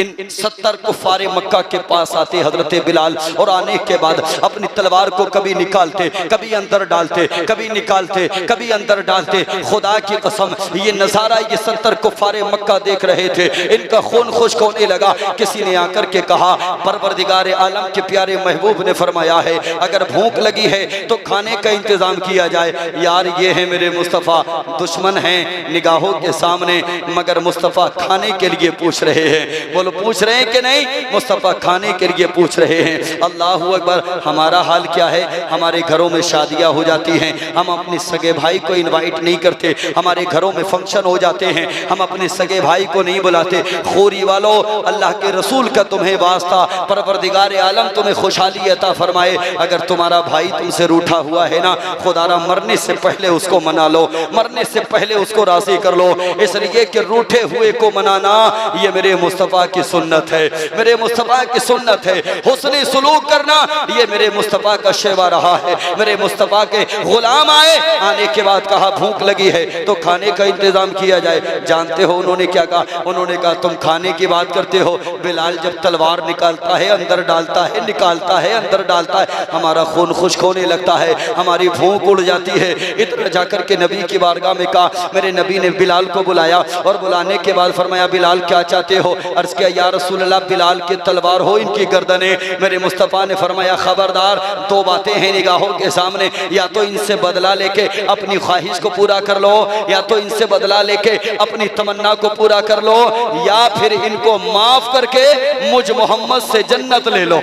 A: इन 70 कुफारे मक्का के पास आते हजरत बिलाल और आने के बाद अपनी तलवार को कभी निकालते, कभी अंदर डालते, कभी निकालते, कभी अंदर डालते। खुदा की कसम ये नजारा ये 70 कुफारे मक्का देख रहे थे। इनका खून खुश्क होने लगा। किसी ने आकर के कहा, परवरदिगार आलम के प्यारे महबूब ने फरमाया है अगर भूख लगी है तो खाने का इंतजाम किया जाए। यार ये है मेरे मुस्तफ़ा, दुश्मन हैं निगाहों के सामने, मगर मुस्तफ़ा खाने के लिए पूछ रहे हैं। बोलो पूछ रहे हैं कि नहीं? मुस्तफ़ा खाने के लिए पूछ रहे हैं। अल्लाह अकबर। हमारा हाल क्या है? हमारे घरों में शादियां हो जाती हैं, हम अपने सगे भाई को इनवाइट नहीं करते। हमारे घरों में फंक्शन हो जाते हैं, हम अपने सगे भाई को नहीं बुलाते। खोरी वालों, अल्लाह के रसूल का तुम्हें वास्ता, परवरदिगार आलम तुम्हें खुशहाली अता फरमाए। अगर तुम्हारा भाई तुमसे रूठा हुआ है ना, खुदारा मरने से पहले उसको मना लो, मरने से पहले उसको राजी कर लो। इसलिए कि रूठे हुए को मनाना ये मेरे मुस्तफ़ा की सुन्नत है, मेरे मुस्तफ़ा की सुन्नत है। हुस्न सलूक करना ये मेरे मुस्तफ़ा का शेवा रहा है। मेरे मुस्तफ़ा के गुलाम आए, आने के बाद कहा भूख लगी है तो खाने का इंतजाम किया जाए। जानते हो उन्होंने क्या कहा? उन्होंने कहा तुम खाने की बात करते हो, बिलाल जब तलवार निकालता है अंदर डालता है, निकालता है अंदर डालता है, हमारा खून खुश्क होने लगता है, हमारी भूख उड़ जाती है। इधर जाकर के नबी की बारगाह में कहा। मेरे नबी ने बिलाल को बुलाया और बुलाने के बाद फरमाया बिलाल क्या चाहते हो? अर्ज किया या रसूल अल्लाह बिलाल की तलवार हो इनकी गर्दने। मेरे मुस्तफ़ा ने फरमाया खबरदार, दो बातें हैं निगाहों के सामने, या तो इनसे बदला लेके अपनी ख्वाहिश को पूरा कर लो, या तो इनसे बदला लेके अपनी तमन्ना को पूरा कर लो, या फिर इनको माफ करके मुझ मोहम्मद से जन्नत ले लो।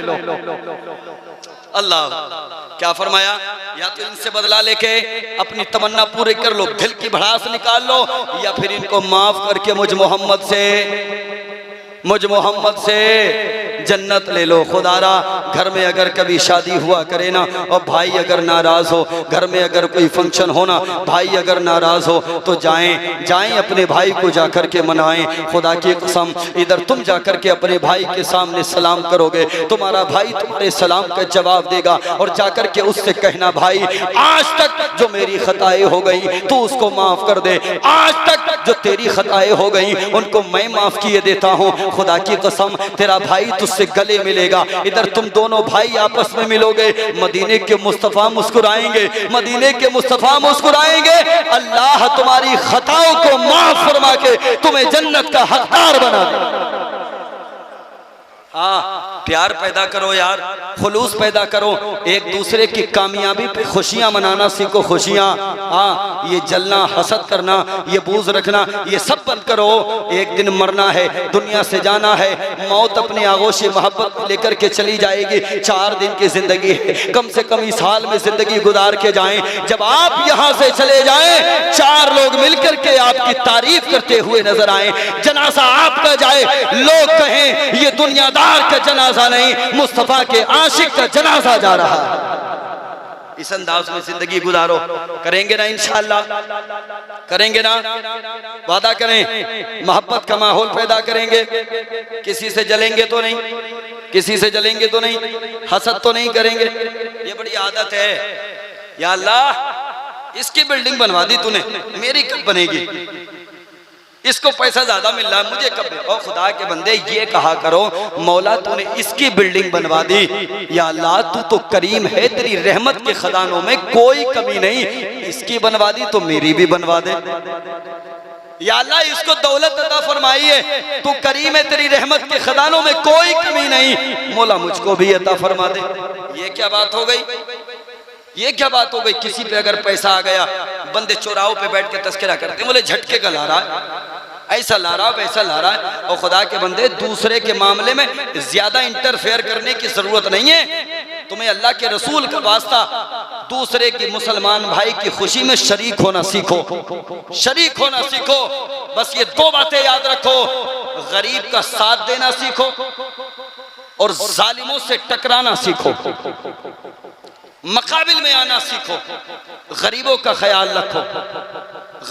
A: अल्लाह क्या फरमाया? या तो इनसे बदला लेके अपनी तमन्ना पूरी कर लो, दिल की भड़ास निकाल लो, या फिर इनको माफ करके मुझ मोहम्मद से जन्नत ले लो। खुदारा घर में अगर कभी शादी हुआ करे ना और भाई अगर नाराज हो, घर में अगर कोई फंक्शन हो ना, भाई अगर नाराज हो तो जाएं अपने भाई को जाकर के मनाएं। खुदा की कसम इधर तुम जाकर के अपने भाई के सामने सलाम करोगे, तुम्हारा भाई तुम्हारे सलाम का जवाब देगा और जाकर के उससे कहना भाई आज तक जो मेरी खताएं हो गई तू उसको माफ कर दे, आज तक जो तेरी खताएं हो गई उनको मैं माफ किए देता हूँ। खुदा की कसम तेरा भाई तुझसे गले मिलेगा। इधर तुम दोनों भाई आपस में मिलोगे, मदीने के मुस्तफ़ा मुस्कुराएंगे, मदीने के मुस्तफ़ा मुस्कुराएंगे। अल्लाह तुम्हारी खताओं को माफ फरमा के तुम्हें जन्नत का हकदार बना दे। हाँ, प्यार पैदा करो यार, खुलूस पैदा करो, एक दूसरे की कामयाबी पे खुशियां मनाना सीखो। खुशियां, हाँ, ये जलना, हसद करना, ये बूझ रखना, ये सब बंद करो। एक दिन मरना है, दुनिया से जाना है, मौत अपने आगोश मोहब्बत लेकर के चली जाएगी। 4 दिन की जिंदगी है, कम से कम इस हाल में जिंदगी गुजार के जाएं। जब आप यहाँ से चले जाएं, 4 लोग मिलकर के आपकी तारीफ करते हुए नजर आए। जनाजा आपका जाए, लोग कहें ये दुनियादार का जनाजा नहीं, मुस्तफा के आशिक का जनाजा जा रहा है। इस अंदाज में जिंदगी गुजारो। करेंगे ना इंशाअल्लाह? करेंगे ना? वादा करें, मोहब्बत का माहौल पैदा करेंगे। किसी से जलेंगे तो नहीं, किसी से जलेंगे तो नहीं, हसद तो नहीं करेंगे। ये बड़ी आदत है। या अल्लाह, इसकी बिल्डिंग बनवा दी तूने, मेरी कब बनेगी? इसको पैसा ज्यादा मिल रहा है, मुझे कब? और खुदा के बंदे ये कहा करो, मौला तूने इसकी बिल्डिंग बनवा दी, या अल्लाह तू तो करीम है, तेरी रहमत के खजानों में कोई कमी नहीं, इसकी बनवा दी तो मेरी भी बनवा दे। या अल्लाह इसको दौलत अता फरमाई है, तू करीम है, तेरी रहमत के खजानों में कोई कमी नहीं, मौला मुझको भी अता फरमा दे। ये क्या बात हो गई? ये क्या बात हो गई? किसी पे अगर पैसा आ गया, बंदे चौराहों पे बैठ के तस्करा करते, बोले झटके का ला रहा है, ऐसा ला रहा है, वैसा ला रहा है। और खुदा के बंदे, दूसरे के मामले में ज्यादा इंटरफेयर करने की जरूरत नहीं है। तुम्हें अल्लाह के रसूल का वास्ता, दूसरे की, मुसलमान भाई की खुशी में शरीक होना सीखो, शरीक होना सीखो। बस ये 2 बातें याद रखो, गरीब का साथ देना सीखो और जालिमों से टकराना सीखो, मकाबिल में आना सीखो, गरीबों का ख्याल रखो।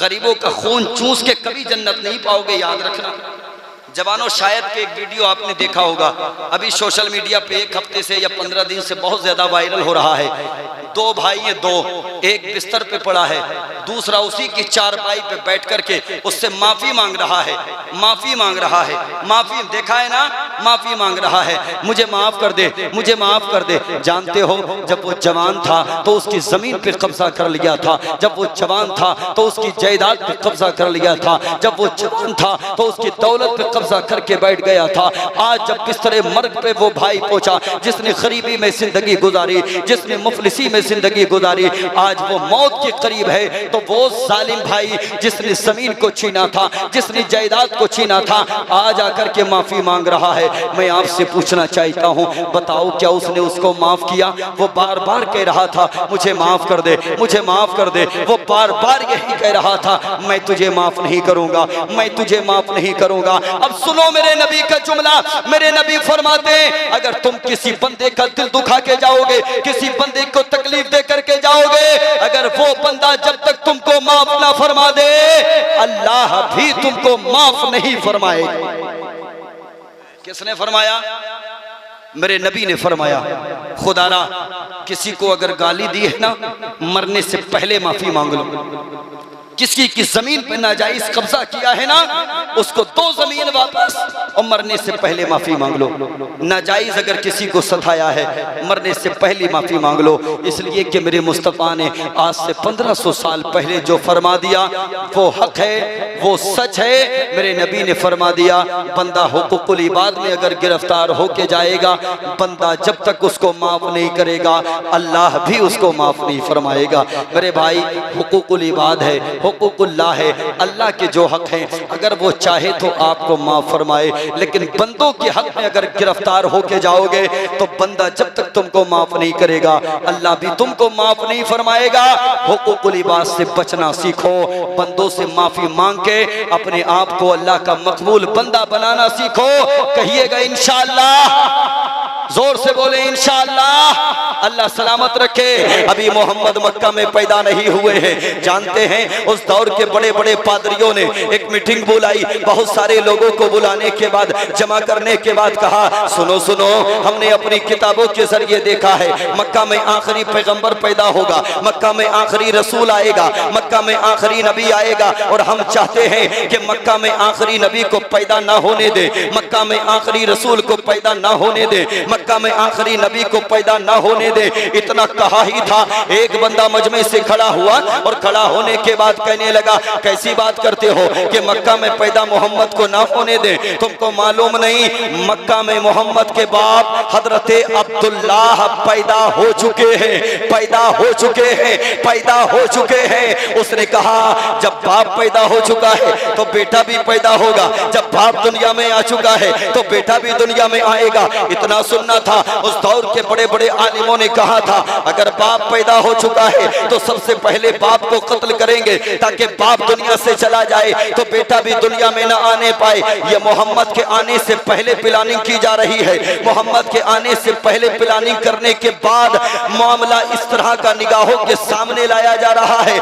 A: गरीबों का खून चूस के कभी जन्नत नहीं पाओगे, याद रखना। जवानों, शायद के एक वीडियो आपने देखा होगा, अभी सोशल मीडिया पे 1 हफ्ते से या 15 दिन से बहुत ज्यादा वायरल हो रहा है। 2 भाई हैं, 2, एक बिस्तर पे पड़ा है, दूसरा उसी की चारपाई पे बैठ करके उससे माफी मांग रहा है, माफी मांग रहा है, माफी, देखा है ना, माफी मांग रहा है, मुझे माफ कर दे, मुझे माफ कर दे। जानते हो, जब वो जवान था तो उसकी जमीन पे कब्जा कर लिया था, जब वो जवान था तो उसकी जायदाद पे कब्जा कर लिया था, जब वो जवान था तो उसकी दौलत पे कब्जा करके बैठ गया था। आज जब बिस्तरे मर्ग पे वो भाई पहुंचा, जिसने गरीबी में जिंदगी गुजारी, जिसने मुफलिसी में जिंदगी गुजारी, आज वो मौत के करीब है, तो वो जालिम भाई जिसने जमीन को छीना था, जिसने जायदाद को छीना था, आज आकर के माफी मांग रहा है। मैं आपसे पूछना चाहता हूँ, बताओ क्या उसने उसको माफ किया? वो बार बार कह रहा था, मुझे माफ कर दे, मुझे माफ कर दे। वो बार बार यही कह रहा था, मैं तुझे माफ नहीं करूंगा, मैं तुझे माफ नहीं करूंगा। अब सुनो मेरे नबी का जुमला, मेरे नबी फरमाते हैं, अगर तुम किसी बंदे का दिल दुखा के जाओगे, किसी बंदे को तकलीफ दे करके जाओगे, अगर वो बंदा जब तक तुमको माफ ना फरमा दे, अल्लाह भी तुमको माफ नहीं फरमाएगा। किसने फरमाया? मेरे नबी ने फरमाया। खुदारा, किसी को अगर गाली दी है ना, मरने से पहले माफी मांग लो। किसी की जमीन पे नाजायज कब्जा किया है ना, उसको 2 जमीन वापस, और मरने से पहले माफी मांग लो। नाजायज अगर किसी को सताया है, मरने से पहले माफी मांग लो। इसलिए कि मेरे मुस्तफ़ा ने आज से 1500 साल पहले जो फरमा दिया वो हक है, वो सच है। मेरे नबी ने फरमा दिया, बंदा हुकूकुल इबाद में अगर गिरफ्तार होके जाएगा, बंदा जब तक उसको माफ नहीं करेगा, अल्लाह भी उसको माफ नहीं फरमाएगा। मेरे भाई, हुकूकुल इबाद है, हुकूकुल्लाह है, अल्लाह के जो हक हैं, अगर वो चाहे तो आपको माफ फरमाए, लेकिन बंदों के हक में अगर गिरफ्तार होके जाओगे तो बंदा जब तक तुमको माफ नहीं करेगा, अल्लाह भी तुमको माफ नहीं फरमाएगा। हुकूकुल इबाद से बचना सीखो, बंदों से माफी मांग के अपने आप को अल्लाह का मकबूल बंदा बनाना सीखो। कहिएगा इंशाअल्लाह, जोर से बोले इंशाअल्लाह। अल्लाह सलामत रखे। अभी मोहम्मद मक्का में पैदा नहीं हुए हैं। जानते हैं उस दौर के बड़े बड़े पादरियों ने एक मीटिंग बुलाई, बहुत सारे लोगों को बुलाने के बाद, जमा करने के बाद कहा, सुनो सुनो, हमने अपनी किताबों के जरिए देखा है मक्का में आखिरी पैगंबर पैदा होगा, मक्का में आखिरी रसूल आएगा, मक्का में आखिरी नबी आएगा, और हम चाहते हैं कि मक्का में आखिरी नबी को पैदा ना होने दे, मक्का में आखिरी रसूल को पैदा ना होने दे, मक्का में आखिरी नबी को पैदा ना होने दे। इतना कहा ही था, एक बंदा मजमे से खड़ा हुआ और खड़ा होने के बाद कहने लगा, कैसी बात करते हो कि मक्का में पैदा मोहम्मद को ना होने दे? तुमको मालूम नहीं मक्का में मोहम्मद के बाप हजरत अब्दुल्लाह पैदा हो चुके हैं, पैदा हो चुके हैं, पैदा हो चुके हैं। उसने कहा जब बाप पैदा हो चुका है तो बेटा भी पैदा होगा, जब बाप दुनिया में आ चुका है तो बेटा भी दुनिया में आएगा। इतना सुनना था। उस दौर के बड़े बड़े आलिमों ने कहा था अगर बाप पैदा हो चुका है तो सबसे पहले बाप को कत्ल करेंगे ताकि बाप दुनिया से चला जाए तो बेटा भी दुनिया में न आने पाए। ये मोहम्मद के आने से पहले प्लानिंग की जा रही है। मोहम्मद के आने से पहले प्लानिंग करने के बाद मामला इस तरह का निगाहों के सामने लाया जा रहा है।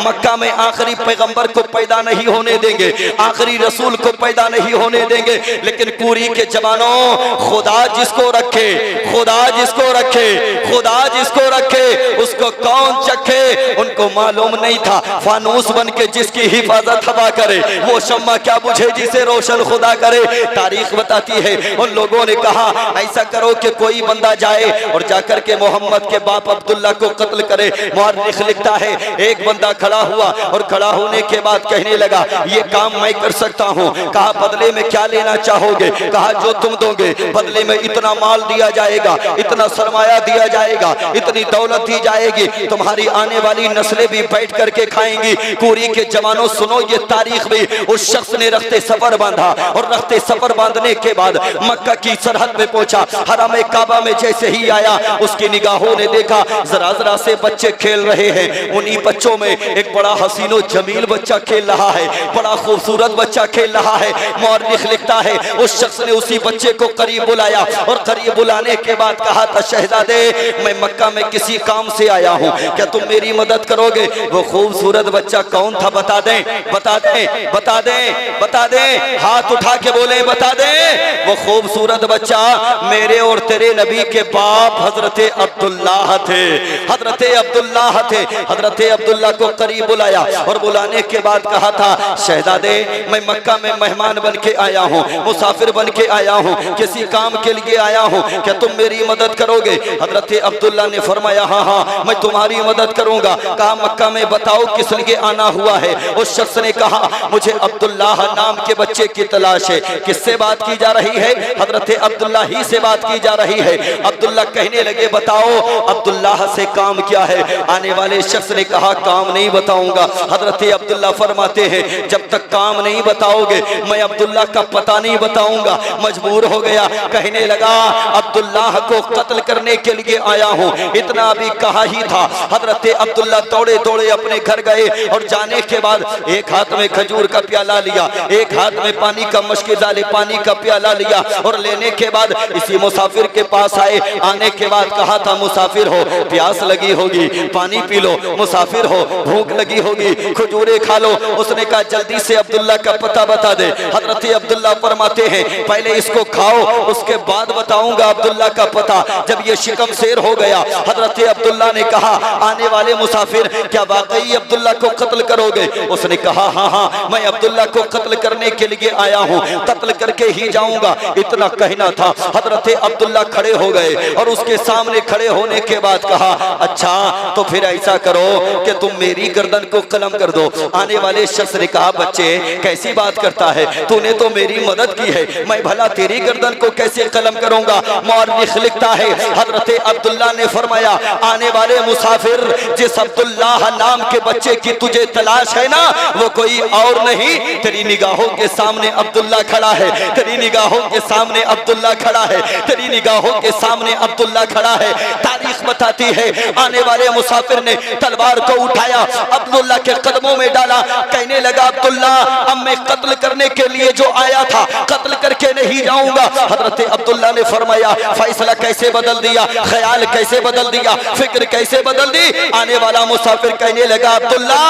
A: मक्का में आखिरी पैगंबर को पैदा नहीं होने देंगे, आखिरी रसूल को पैदा नहीं होने देंगे। लेकिन पूरी के जवानों, खुदा जिसको रखे, खुदा जिसको रखे, खुदा जिसको रखे उसको कौन चखे उनको मालूम नहीं था। फानूस बन के जिसकी हिफाजत हवा करे वो शम्मा क्या बुझे जिसे रोशन खुदा करे। तारीख बताती है उन लोगों ने कहा ऐसा करो कि कोई बंदा जाए और जाकर के मोहम्मद के बाप अब्दुल्ला को कत्ल करे। मुअर्रिख लिखता है एक बंदा खड़ा हुआ और खड़ा होने के बाद कहने लगा ये काम मैं कर सकता हूँ। कहा बदले में क्या लेना चाहोगे? कहा जो तुम दोगे, बदले में इतना माल दिया जाएगा, इतना सरमाया दिया जाएगा, इतनी दौलत दी जाएगी, तुम्हारी आने वाली नस्लें भी बैठ करके खाएंगी। पूरी के जवानों सुनो ये तारीख भी। उस शख्स ने रखते सफर बांधा और रखते सफर बांधने के बाद मक्का की सरहद में पहुंचा। हरम काबा में जैसे ही आया उसकी निगाहों ने देखा जरा जरा से बच्चे खेल रहे हैं। उन्हीं बच्चों में एक बड़ा हसीनो जमील बच्चा खेल रहा है, बड़ा खूबसूरत बच्चा खेल रहा है। मुअर्रिख लिखता है उस शख्स ने उसी बच्चे को करीब बुलाया और करीब बुलाने के बाद कहा था शहजादे मैं मक्का में किसी काम से आया हूँ, क्या तुम मेरी मदद करोगे? वो खूबसूरत बच्चा कौन था बता दें, बता दें, बता दें, बता दें, हाथ उठा के बोले बता दें। वो खूबसूरत बच्चा मेरे और तेरे नबी के बाप हजरत अब्दुल्लाह थे, हजरत अब्दुल्लाह थे। हजरत अब्दुल्लाह को करीब बुलाया और बुलाने के बाद कहा था शहजादे मैं मक्का में मेहमान बन के आया हूँ, मुसाफिर बन के आया हूँ, किसी काम के लिए आया हूँ, क्या तुम मेरी मदद करोगे? हजरत अब्दुल्लाह ने फरमाया हाँ हाँ मैं तुम्हारी मदद करूंगा। कहा मक्का में बताओ किस लिए आना हुआ है? उस शख्स ने कहा मुझे अब्दुल्लाह नाम के बच्चे की तलाश है। किससे बात की जा रही है? हजरत अब्दुल्लाह ही से बात की जा रही है। अब्दुल्लाह कहने लगे बताओ अब्दुल्लाह से काम क्या है? आने वाले शख्स ने कहा काम नहीं बताऊंगा। हजरत अब्दुल्लाह फरमाते हैं जब तक काम नहीं बताओगे मैं अब्दुल्लाह का पता नहीं बताऊंगा। मजबूर हो गया, कहने लगा अब्दुल्लाह को कत्ल करने के लिए आया हूँ। इतना अभी कहा ही था हजरत अब्दुल्लाह दौड़े दौड़े अपने घर गए और जाने के बाद एक हाथ में खजूर का प्याला लिया, एक हाथ में पानी का मशकिजाले पानी का प्याला लिया और लेने के बाद इसी मुसाफिर के पास आए। आने के बाद कहा था मुसाफिर हो प्यास लगी होगी पानी पी लो, मुसाफिर हो भूख लगी होगी खजूरें खा लो। उसने कहा जल्दी से अब्दुल्लाह का पता बता दे। हजरत अब्दुल्लाह फरमाते हैं पहले इसको खाओ उसके बाद बताऊंगा अब्दुल्लाह का पता। जब ये शिकम शेर हो गया हजरत अब्दुल्लाह ने कहा आने वाले मुसाफिर क्या वाकई अब्दुल्लाह को कत्ल करोगे? उसने कहा हाँ हाँ मैं अब्दुल्लाह को कत्ल करने के लिए आया हूँ, कत्ल करके ही जाऊंगा। इतना कहना था हजरत अब्दुल्लाह खड़े हो गए और उसके सामने खड़े होने के बाद कहा अच्छा तो फिर ऐसा करो कि तुम मेरी गर्दन को कलम कर दो। आने वाले शख्स ने कहा बच्चे कैसी बात करता है, तूने तो मेरी मदद की है, मैं भला तेरी गर्दन को कैसे कलम करूंगा? मुअर्रिख लिखता है हजरत अब्दुल्लाह ने फरमाया आने वाले मुसाफिर जिस अब्दुल्लाह नाम के बच्चे की तुझे तलाश है ना वो कोई और नहीं तेरी निगाहों के सामने अब्दुल्लाह खड़ा है, तेरी निगाहों के सामने अब्दुल्लाह खड़ा है, तेरी निगाहों के सामने अब्दुल्लाह खड़ा है। तारीख बताती है आने वाले मुसाफिर ने तलवार को उठाया अब्दुल्लाह के कदमों में डाला, कहने लगा अब्दुल्लाह अब मैं कत्ल करने के लिए जो आया था कत्ल करके नहीं जाऊंगा। हजरत अब्दुल्लाह ने फरमाया फैसला कैसे बदल दिया, ख्याल कैसे बदल दिया, फिक्र कैसे बदल दी। आने वाला मुसाफिर कहने लगा अब्दुल्लाह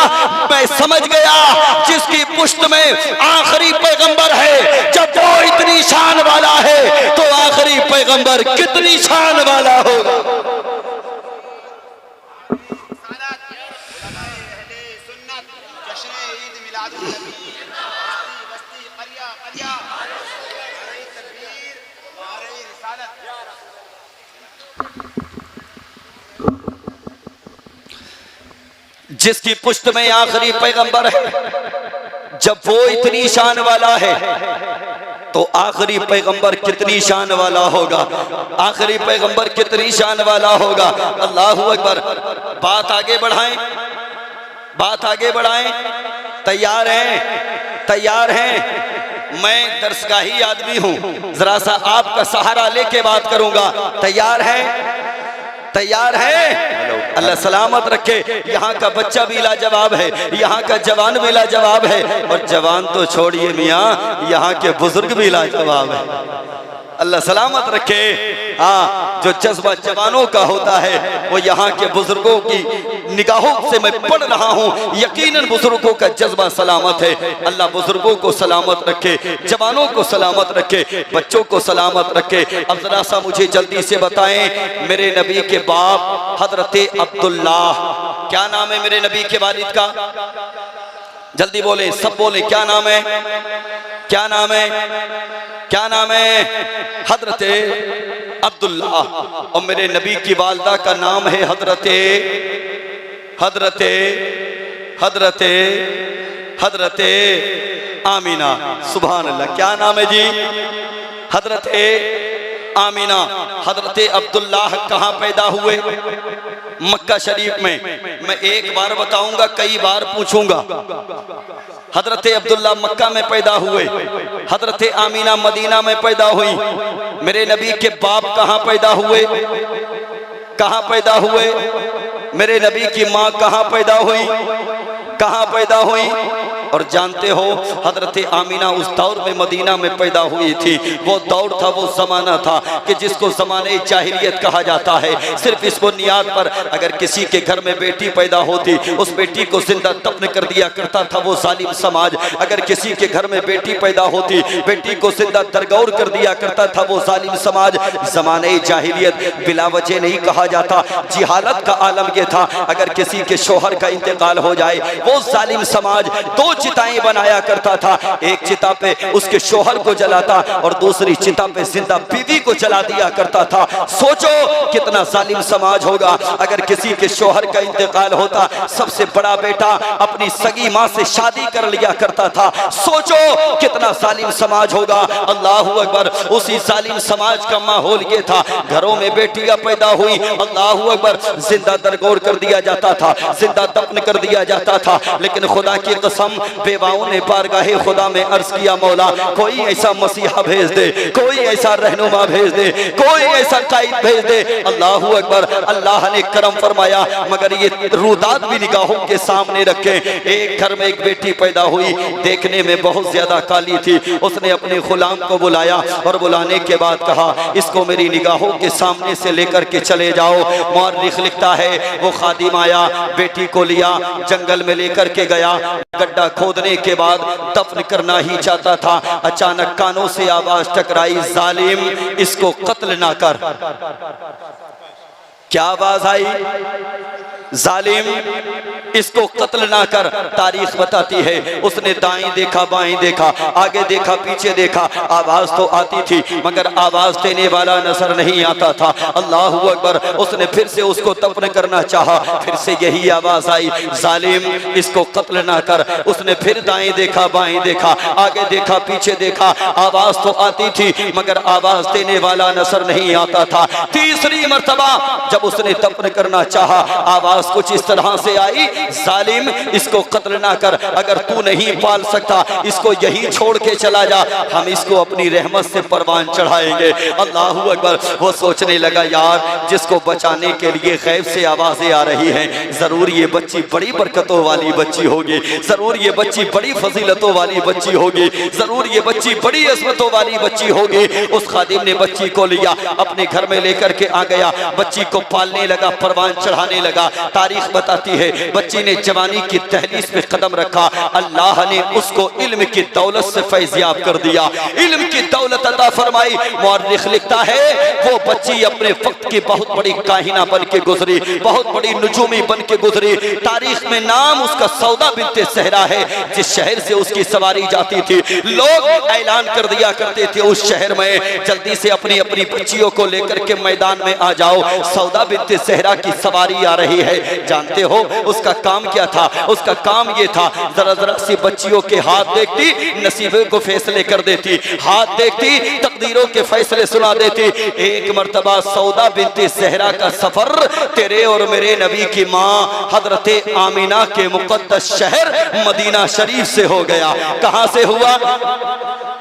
A: मैं समझ गया जिसकी पुश्त में आखिरी पैगंबर है, जब वो इतनी शान वाला है तो आखिरी पैगंबर कितनी शान वाला होगा। जिसकी पुष्ट में आखिरी पैगंबर है, जब वो इतनी शान वाला है तो आखिरी पैगंबर कितनी शान वाला होगा, आखिरी पैगंबर कितनी शान वाला होगा। अल्लाहू अकबर। बात आगे बढ़ाएं, बात आगे बढ़ाएं। तैयार हैं, तैयार हैं। मैं दरसगाही आदमी हूं, जरा सा आपका सहारा लेके बात करूंगा। तैयार है, तैयार है। अल्लाह सलामत रखे। यहाँ का बच्चा भी लाजवाब है, यहाँ का जवान भी लाजवाब है, और जवान तो छोड़िए मियाँ, यहाँ के बुजुर्ग भी लाजवाब है। अल्लाह सलामत रखे। हाँ, जो जज्बा जवानों का होता है वो यहाँ के बुजुर्गों की निगाहों से मैं पढ़ रहा हूँ, यकीनन बुजुर्गों का जज्बा सलामत है। अल्लाह बुजुर्गों को सलामत रखे, जवानों को सलामत रखे, बच्चों को सलामत रखे। अब जरा सा मुझे जल्दी से बताएं, मेरे नबी के बाप हजरते अब्दुल्ला, क्या नाम है मेरे नबी के वालिद का? जल्दी बोले, सब बोले, क्या नाम है, क्या नाम है, क्या नाम है? हजरते अब्दुल्ला। और मेरे नबी की वालदा का नाम है हजरते हजरते हजरते हजरते आमीना। सुभान अल्लाह। क्या नाम है जी? हजरते आमीना। हजरते अब्दुल्लाह कहाँ पैदा हुए? मक्का शरीफ में। मैं एक बार बताऊंगा, कई बार पूछूंगा। हजरते अब्दुल्ला मक्का में पैदा हुए, हजरते आमीना मदीना में पैदा हुई। मेरे नबी के बाप कहाँ पैदा हुए? कहाँ पैदा हुए? मेरे नबी की माँ कहाँ पैदा हुई? कहाँ पैदा हुई? और जानते हो हजरत आमीना उस दौर में मदीना में पैदा हुई थी। वो दौर था, वो जमाना था कि जिसको ज़माने जाहिलियत कहा जाता है। सिर्फ इस बुनियाद पर अगर किसी के घर में बेटी पैदा होती, उस बेटी को जिंदा दफन कर दिया करता था वो जालिम समाज। अगर किसी के घर में बेटी पैदा होती, बेटी को जिंदा दरगौर कर दिया करता था वो जालिम समाज। ज़माने जाहिलियत बिला वजह नहीं कहा जाता, जिहालत का आलम यह था। अगर किसी के शोहर का इंतकाल हो जाए, वो जालिम समाज दो चिताएं बनाया करता था। एक चिता पे उसके शोहर को जलाता और दूसरी चिता पे जिंदा बीवी को जला दिया करता था। सोचो कितना जालिम समाज होगा। अगर किसी के शोहर का इंतकाल होता, सबसे बड़ा बेटा अपनी सगी माँ से शादी कर लिया करता था। सोचो कितना जालिम समाज होगा। अल्लाहू अकबर। उसी जालिम समाज का माहौल ये था। घरों में बेटियां पैदा हुई, अल्लाहू अकबर, जिंदा दरगोर कर दिया जाता था, जिंदा दफन कर दिया जाता था। लेकिन खुदा की कसम, बेवाओं ने बारगाहे खुदा में अर्ज किया, मौला कोई ऐसा मसीहा भेज दे, कोई ऐसा रहनुमा भेज दे, कोई ऐसा कायद भेज दे। अल्लाहू अकबर। अल्लाह ने करम फरमाया, मगर ये रूदात भी निगाहों के सामने रखे। एक घर में एक बेटी पैदा हुई, देखने में बहुत ज्यादा काली थी। उसने अपने गुलाम को बुलाया और बुलाने के बाद कहा, इसको मेरी निगाहों के सामने से लेकर के चले जाओ। मौर्रिख लिखता है, वो खादिम आया, बेटी को लिया, जंगल में लेकर के गया। गड्ढा खोदने के बाद दफन करना ही चाहता था। अचानक कानों से आवाज टकराई, जालिम इसको कत्ल ना कर। क्या आवाज आई? जालिम इसको कत्ल ना कर। तारीख बताती है, उसने दाएं देखा, बाएं देखा, आगे देखा, पीछे देखा। आवाज तो आती थी मगर आवाज देने वाला नजर नहीं आता था। अल्लाहू अकबर। उसने फिर से उसको दफन करना चाहा, फिर से यही आवाज आई, जालिम इसको कत्ल ना कर। उसने फिर दाएं देखा, बाएं देखा, आगे देखा, पीछे देखा। आवाज तो आती थी मगर आवाज देने वाला नजर नहीं आता था। तीसरी मर्तबा जब उसने दफन करना चाहा, आवाज कुछ इस तरह से आई, जालिम इसको कत्ल ना कर। अगर तू नहीं पाल सकता, इसको यही छोड़ के चला जा, हम इसको अपनी रहमत से परवान चढ़ाएंगे। अल्लाहू अकबर। वो सोचने लगा, यार जिसको बचाने के लिए गैब से आवाजें आ रही हैं, जरूर ये बच्ची बड़ी बरकतों वाली बच्ची होगी, जरूर ये बच्ची बड़ी फजीलतों वाली बच्ची होगी, जरूर ये बच्ची बड़ी अज़मतों वाली बच्ची होगी। उस खादिम ने बच्ची को लिया, अपने घर में लेकर के आ गया, बच्ची को पालने लगा, परवान चढ़ाने लगा। तारीख बताती है बच्ची ने जवानी की दहलीज पे कदम रखा, अल्लाह ने उसको इल्म की दौलत से फैज़याब कर दिया, इल्म की दौलत अता फरमाई। मुअर्रिख लिखता है वो बच्ची अपने वक्त की बहुत बड़ी काहिना बन के गुजरी, बहुत बड़ी नुजूमी बन के गुजरी। तारीख में नाम उसका सौदा बिन्ते सहरा है। जिस शहर से उसकी सवारी जाती थी, लोग ऐलान कर दिया करते थे उस शहर में जल्दी से अपनी अपनी बच्चियों को लेकर के मैदान में आ जाओ, सौदा बिन्ते सहरा की सवारी आ रही है। जानते हो उसका काम क्या था? उसका काम ये था, जरा जरा सी बच्चियों के हाथ देखती, नसीबों को फैसले कर देती, हाथ देखती, तकदीरों के फैसले सुना देती। एक मर्तबा सौदा बिन्ते सहरा का सफर तेरे और मेरे नबी की माँ हजरते आमीना के मुकद्दस शहर मदीना शरीफ से हो गया। कहां से हुआ?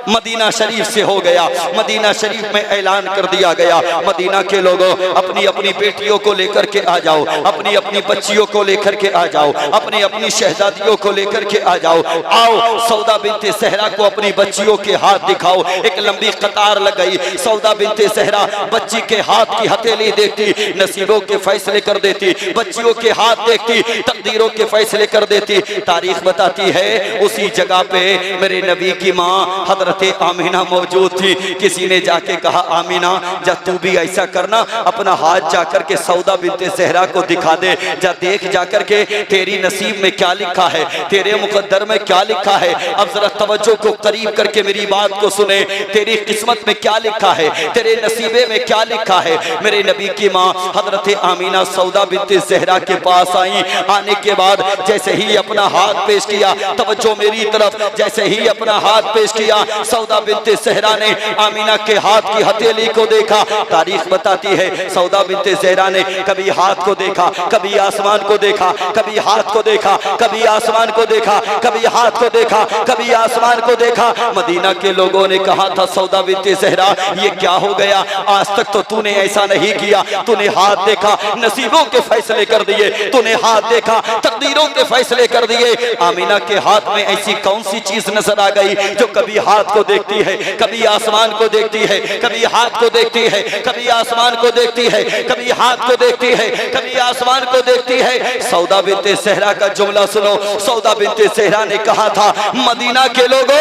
A: मदीना शरीफ से हो गया। मदीना शरीफ में ऐलान कर दिया गया, मदीना के लोगों अपनी अपनी बेटियों को लेकर के आ जाओ, अपनी अपनी बच्चियों को लेकर के आ जाओ, अपनी अपनी शहजादियों को लेकर के आ जाओ। आओ सौदा बिन्ते सहरा को अपनी बच्चियों के हाथ दिखाओ। एक लंबी कतार लग गई। सौदा बिन्ते सहरा बच्ची के हाथ की हथेली देखती, नसीबों के फैसले कर देती, बच्चियों के हाथ देखती, तकदीरों के फैसले कर देती। तारीख बताती है उसी जगह पे मेरे नबी की माँ हजरत आमीना मौजूद थी। किसी ने जाके कहा आमीना जा तू भी ऐसा करना, अपना हाथ जाकर के सौदा बिन्ते सहरा को दिखा दे, जा देख जाकर के तेरी नसीब में क्या लिखा है, तेरे मुकद्दर में क्या लिखा है। अब जरा तवज्जो को करीब करके मेरी बात को सुने, तेरी किस्मत में क्या लिखा है, तेरे नसीबे में क्या लिखा है। मेरे नबी की माँ हजरत आमीना सौदा बिन्ते सहरा के पास आई। आने के बाद जैसे ही अपना हाथ पेश किया, तवज्जो मेरी तरफ, जैसे ही अपना हाथ पेश किया सौदा बिन्ते सहरा ने आमीना के हाथ की हथेली को देखा। तारीख बताती है सौदा बिन्ते सहरा ने कभी हाथ को देखा, कभी आसमान को देखा, कभी हाथ को देखा, कभी आसमान को देखा, कभी हाथ को देखा, कभी आसमान को देखा। मदीना के लोगों ने कहा था सौदा बिन्ते सहरा ये क्या हो गया, आज तक तो तूने ऐसा नहीं किया, तूने हाथ देखा नसीबों के फैसले कर दिए, तूने हाथ देखा तकदीरों के फैसले कर दिए। आमीना के हाथ में ऐसी कौन सी चीज नजर आ गई जो कभी हाथ को देखती है, कभी आसमान को देखती है, कभी हाथ को देखती है, कभी आसमान को देखती है, कभी हाथ को देखती है, कभी आसमान को देखती है। सौदा बिन्ते सहरा का जुमला सुनो। सौदा बिन्ते सहरा ने कहा था मदीना के लोगों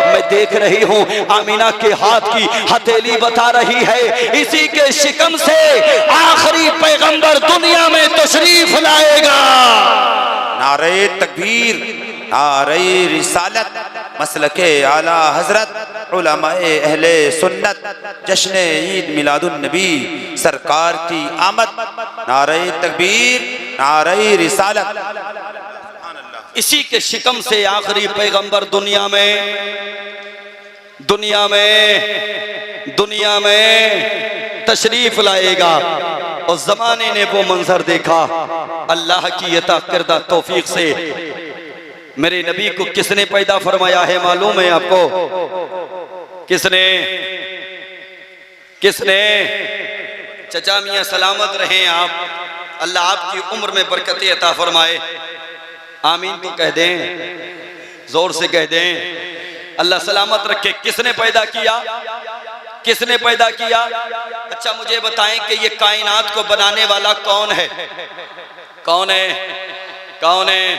A: मैं देख रही हूँ आमीना के हाथ की हथेली बता रही है इसी के शिकम से आखिरी पैगंबर दुनिया में तशरीफ लाएगा।
B: नारे तकबीर, नारे रिसालत, मसलके आला हजरत, उलमाए अहले सुन्नत, जश्न ईद मिलादुन नबी सरकार की आमद। नारे तकबीर, नारे रिसालत।
A: इसी के शिकम से आखिरी पैगंबर दुनिया में तशरीफ लाएगा। और जमाने ने वो मंजर देखा। अल्लाह की अता करदा तौफीक से मेरे नबी को किसने पैदा फरमाया है मालूम है आपको? किसने? चचा मियां सलामत रहें आप, अल्लाह आपकी उम्र में बरकतें अता फरमाए। आमीन तो कह दें, जोर से कह दें। अल्लाह सलामत रखे। किसने पैदा किया? किसने पैदा किया? अच्छा मुझे बताएं कि ये कायनात को बनाने वाला कौन है? कौन है? कौन है?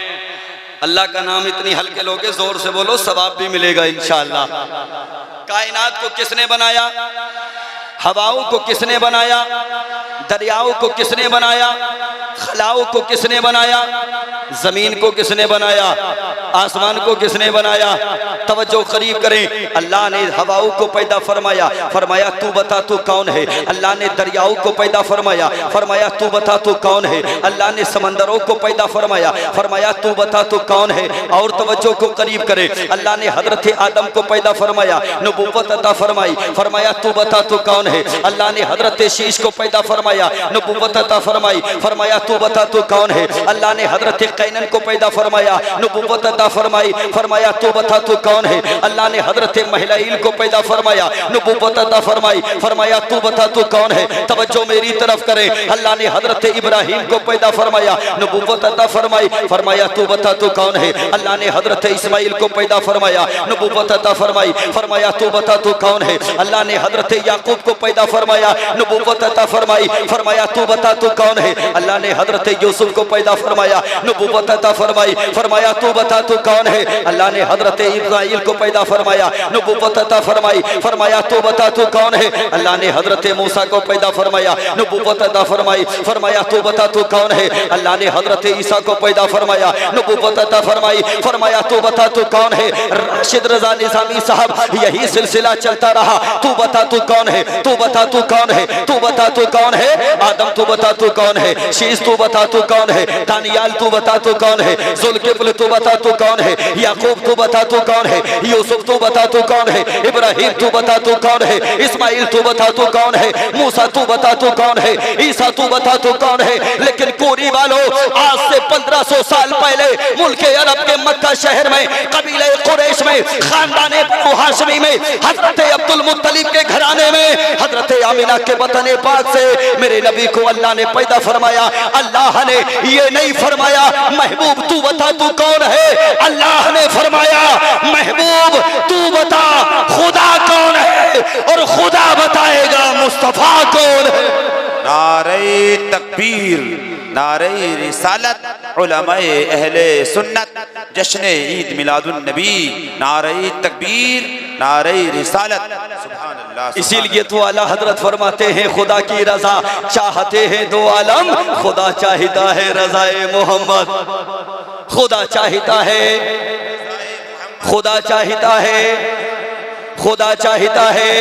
A: अल्लाह का नाम इतनी हल्के लोगे, जोर से बोलो सवाब भी मिलेगा इंशाअल्लाह। कायनात को किसने बनाया? हवाओं को किसने बनाया? दरियाओं को किसने बनाया? खलाओं को किसने बनाया? जमीन को किसने बनाया? आसमान को किसने बनाया? तवज्जो करीब करें। अल्लाह ने हवाओं को पैदा फरमाया, फरमाया तू बता तू कौन है। अल्लाह ने दरियाओं को पैदा फरमाया, फरमाया तू बता तू कौन है। अल्लाह ने समंदरों को पैदा फरमाया, फरमाया तू बता तू कौन है। और तवज्जो को करीब करें। अल्लाह ने हजरत आदम को पैदा फरमाया, नबूवत अता फरमाई, फरमाया तू बता तू कौन है। अल्लाह ने हजरत शीश को पैदा फरमाया, नबूवत अता फरमाई, फरमाया तू बता तू कौन है। अल्लाह ने हजरत कैनन को पैदा फरमाया, नबूवत अता पैदा फरमाई, फरमाया तू बता तू कौन है। अल्लाह ने हजरत महलाइल को पैदा फरमाया, नबूवत अता फरमाई, फरमाया तू बता तू कौन है। तवज्जो मेरी तरफ करें, अल्लाह ने हजरत इब्राहिम को पैदा फरमाया, नबूवत अता फरमाई, फरमाया तू बता तू कौन है। अल्लाह ने हजरत इस्माइल को पैदा फरमाया, नबूवत अता फरमाई, फरमाया तू बता तू कौन है। अल्लाह ने हजरत याकूब को पैदा फरमाया, नबूवत अता फरमाई, फरमाया तू बता तू कौन है। अल्लाह ने हजरत यूसुफ को पैदा फरमाया, नबूवत अता फरमाई, फरमाया तू बता तू कौन है। अल्लाह ने हजरत इस्माइल को पैदा फरमाया, नबूवत अता फरमाई, फरमाया तू बता तू कौन है। अल्लाह ने हजरत मूसा को पैदा फरमाया, नबूवत अता फरमाई, फरमाया तू बता तू कौन है। अल्लाह ने हजरत ईसा को पैदा फरमाया, नबूवत अता फरमाई, फरमाया तू बता तू कौन है। राशिद रजा निजामी साहब, यही सिलसिला चलता रहा, तू बता तू कौन है, तू बता तू कौन है, तू बता तू कौन है। आदम तू बता तू कौन है, शीश तू बता तू कौन है, दानियाल तू बता तू कौन है, जुल्किफ्ल तू बता तू कौन है, याकूब तू बता तू कौन है, यूसुफ तू बता तू कौन है, इब्राहिम तू बता तू कौन है, इस्माइल तू बता तू कौन है, मूसा तू बता तू कौन है, ईसा तू बता तू कौन है। लेकिन कोरी वालों, आज से 1500 साल पहले मुल्क अरब के मक्का शहर में, कबीले कुरैश में, खानदाने बनु हाशमी में, हजरत अब्दुल मुत्तलिब के घराने में, हजरत आमिना के वतन पाक से मेरे नबी को अल्लाह ने पैदा फरमाया। अल्लाह ने ये नहीं फरमाया महबूब तू बता तू कौन है, अल्लाह ने फरमाया महबूब तू बता खुदा कौन है, और खुदा बताएगा मुस्तफा कौन है।
B: नारे तकबीर, नारे रिसालत, उलमाए अहले सुन्नत, जश्न ईद मिलादुन नबी, नारे तकबीर, नारे रिसालत, सुभान अल्लाह।
A: इसीलिए तो आला हजरत फरमाते हैं खुदा की रजा चाहते हैं दो आलम, खुदा चाहता है रजाए मोहम्मद, खुदा चाहता है, खुदा चाहता है, खुदा चाहता है,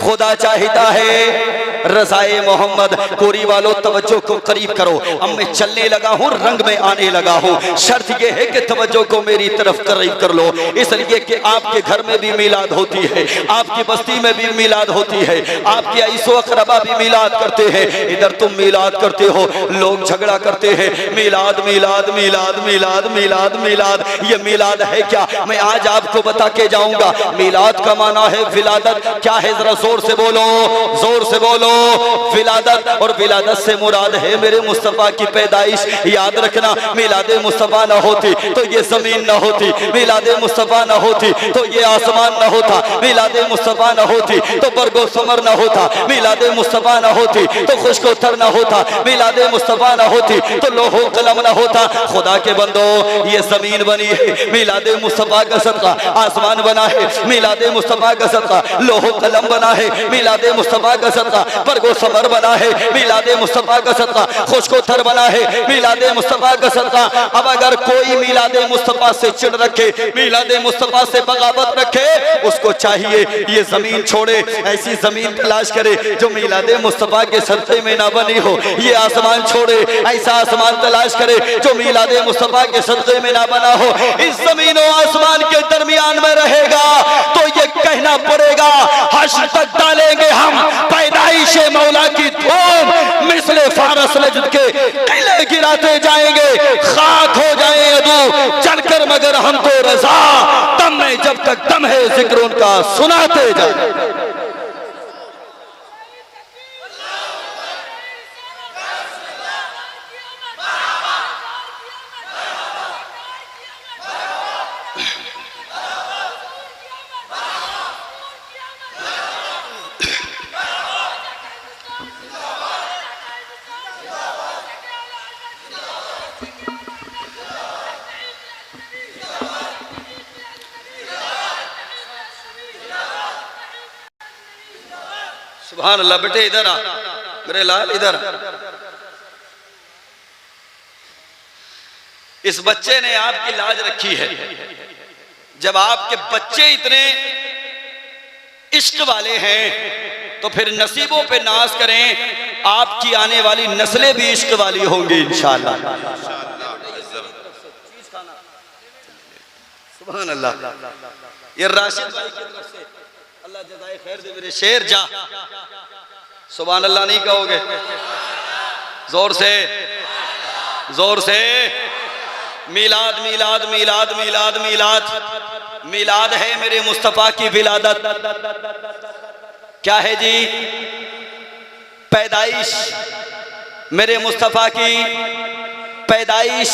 A: खुदा चाहता है रजाए मोहम्मद। कोरी वालों तवज्जो को करीब करो, अब मैं चलने लगा हूँ, रंग में आने लगा हूँ। शर्त यह है कि तवज्जो को मेरी तरफ करीब कर लो, इसलिए कि आपके घर में भी मिलाद होती है, आपकी बस्ती में भी मिलाद होती है, आपके ऐसो अकरबा भी मिलाद करते हैं। इधर तुम मिलाद करते हो, लोग झगड़ा करते हैं, मिलाद मिलाद मिलाद मिलाद मिलाद मिलाद। ये मिलाद है क्या? मैं आज आपको बता के जाऊंगा। मिलाद का माना है विलादत। क्या है? जरा जोर से बोलो, जोर से बोलो। विलादत, और विलादत से मुराद है मेरे मुस्तफा की पैदाइश। याद रखना, मिलादे मुस्तफा न होती तो ये जमीन न होती, मिलादे मुस्तफा न होती तो ये आसमान न होता, मिलादे मुस्तफा न होती तो बरगो समर न होता, मिलादे मुस्तफा न होती तो खुशको थर न होता, मिलादे मुस्तफा न होती तो लोहो कलम न होता। खुदा के बंदो, ये जमीन बनी है मिलादे मुस्तफा का सदका, आसमान बना है मिलादे मुस्तफा का सदका, लोहो कलम बना है मिलादे मुस्तफा का सदका, बरगो समर बना है मिलादे मुस्तफा का सदका, खुशको थर बना है मिलादे मुस्तफा का सदका। अब अगर कोई मिलादे मुस्तफा से चिढ़ रखे, मिलादे मुस्तफा से बगावत रखे, उसको चाहिए ये जमीन छोड़े, ऐसी जमीन तलाश करे जो मिलादे मुस्तफा के सदके में ना बनी हो। ये आसमान छोड़े, ऐसा आसमान तलाश करे जो मिलादे मुस्तफा के सदके में ना बना हो। इस जमीन और आसमान के दरमियान में रहेगा तो ये कहना पड़ेगा हश्र तक डालेंगे हम पैदाइश मौला की धूम, मिसले फारस लजद के किले गिराते जाएंगे, खाक हो जाए अदू चलकर मगर हम तो रजा, दम में जब तक दम है जिक्र उनका सुनाते जाए। सुभान अल्लाह। बेटे इधर आ, मेरे लाल इधर आ। इस बच्चे ने आपकी लाज रखी है। जब आपके बच्चे इतने इश्क वाले हैं तो फिर नसीबों पे नाज करें, आपकी आने वाली नस्लें भी इश्क वाली होंगी इंशाअल्लाह। सुभान अल्लाह। ये राशिद भाई की तरफ से अल्लाह जज़ाए खैर दे। मेरे शेर जा, सुभान अल्लाह नहीं कहोगे? जोर से, जोर से। मिलाद मिलाद मिलाद मिलाद मिलाद मिलाद है मेरे मुस्तफ़ा की विलादत। क्या है जी? पैदाइश, मेरे मुस्तफ़ा की पैदाइश।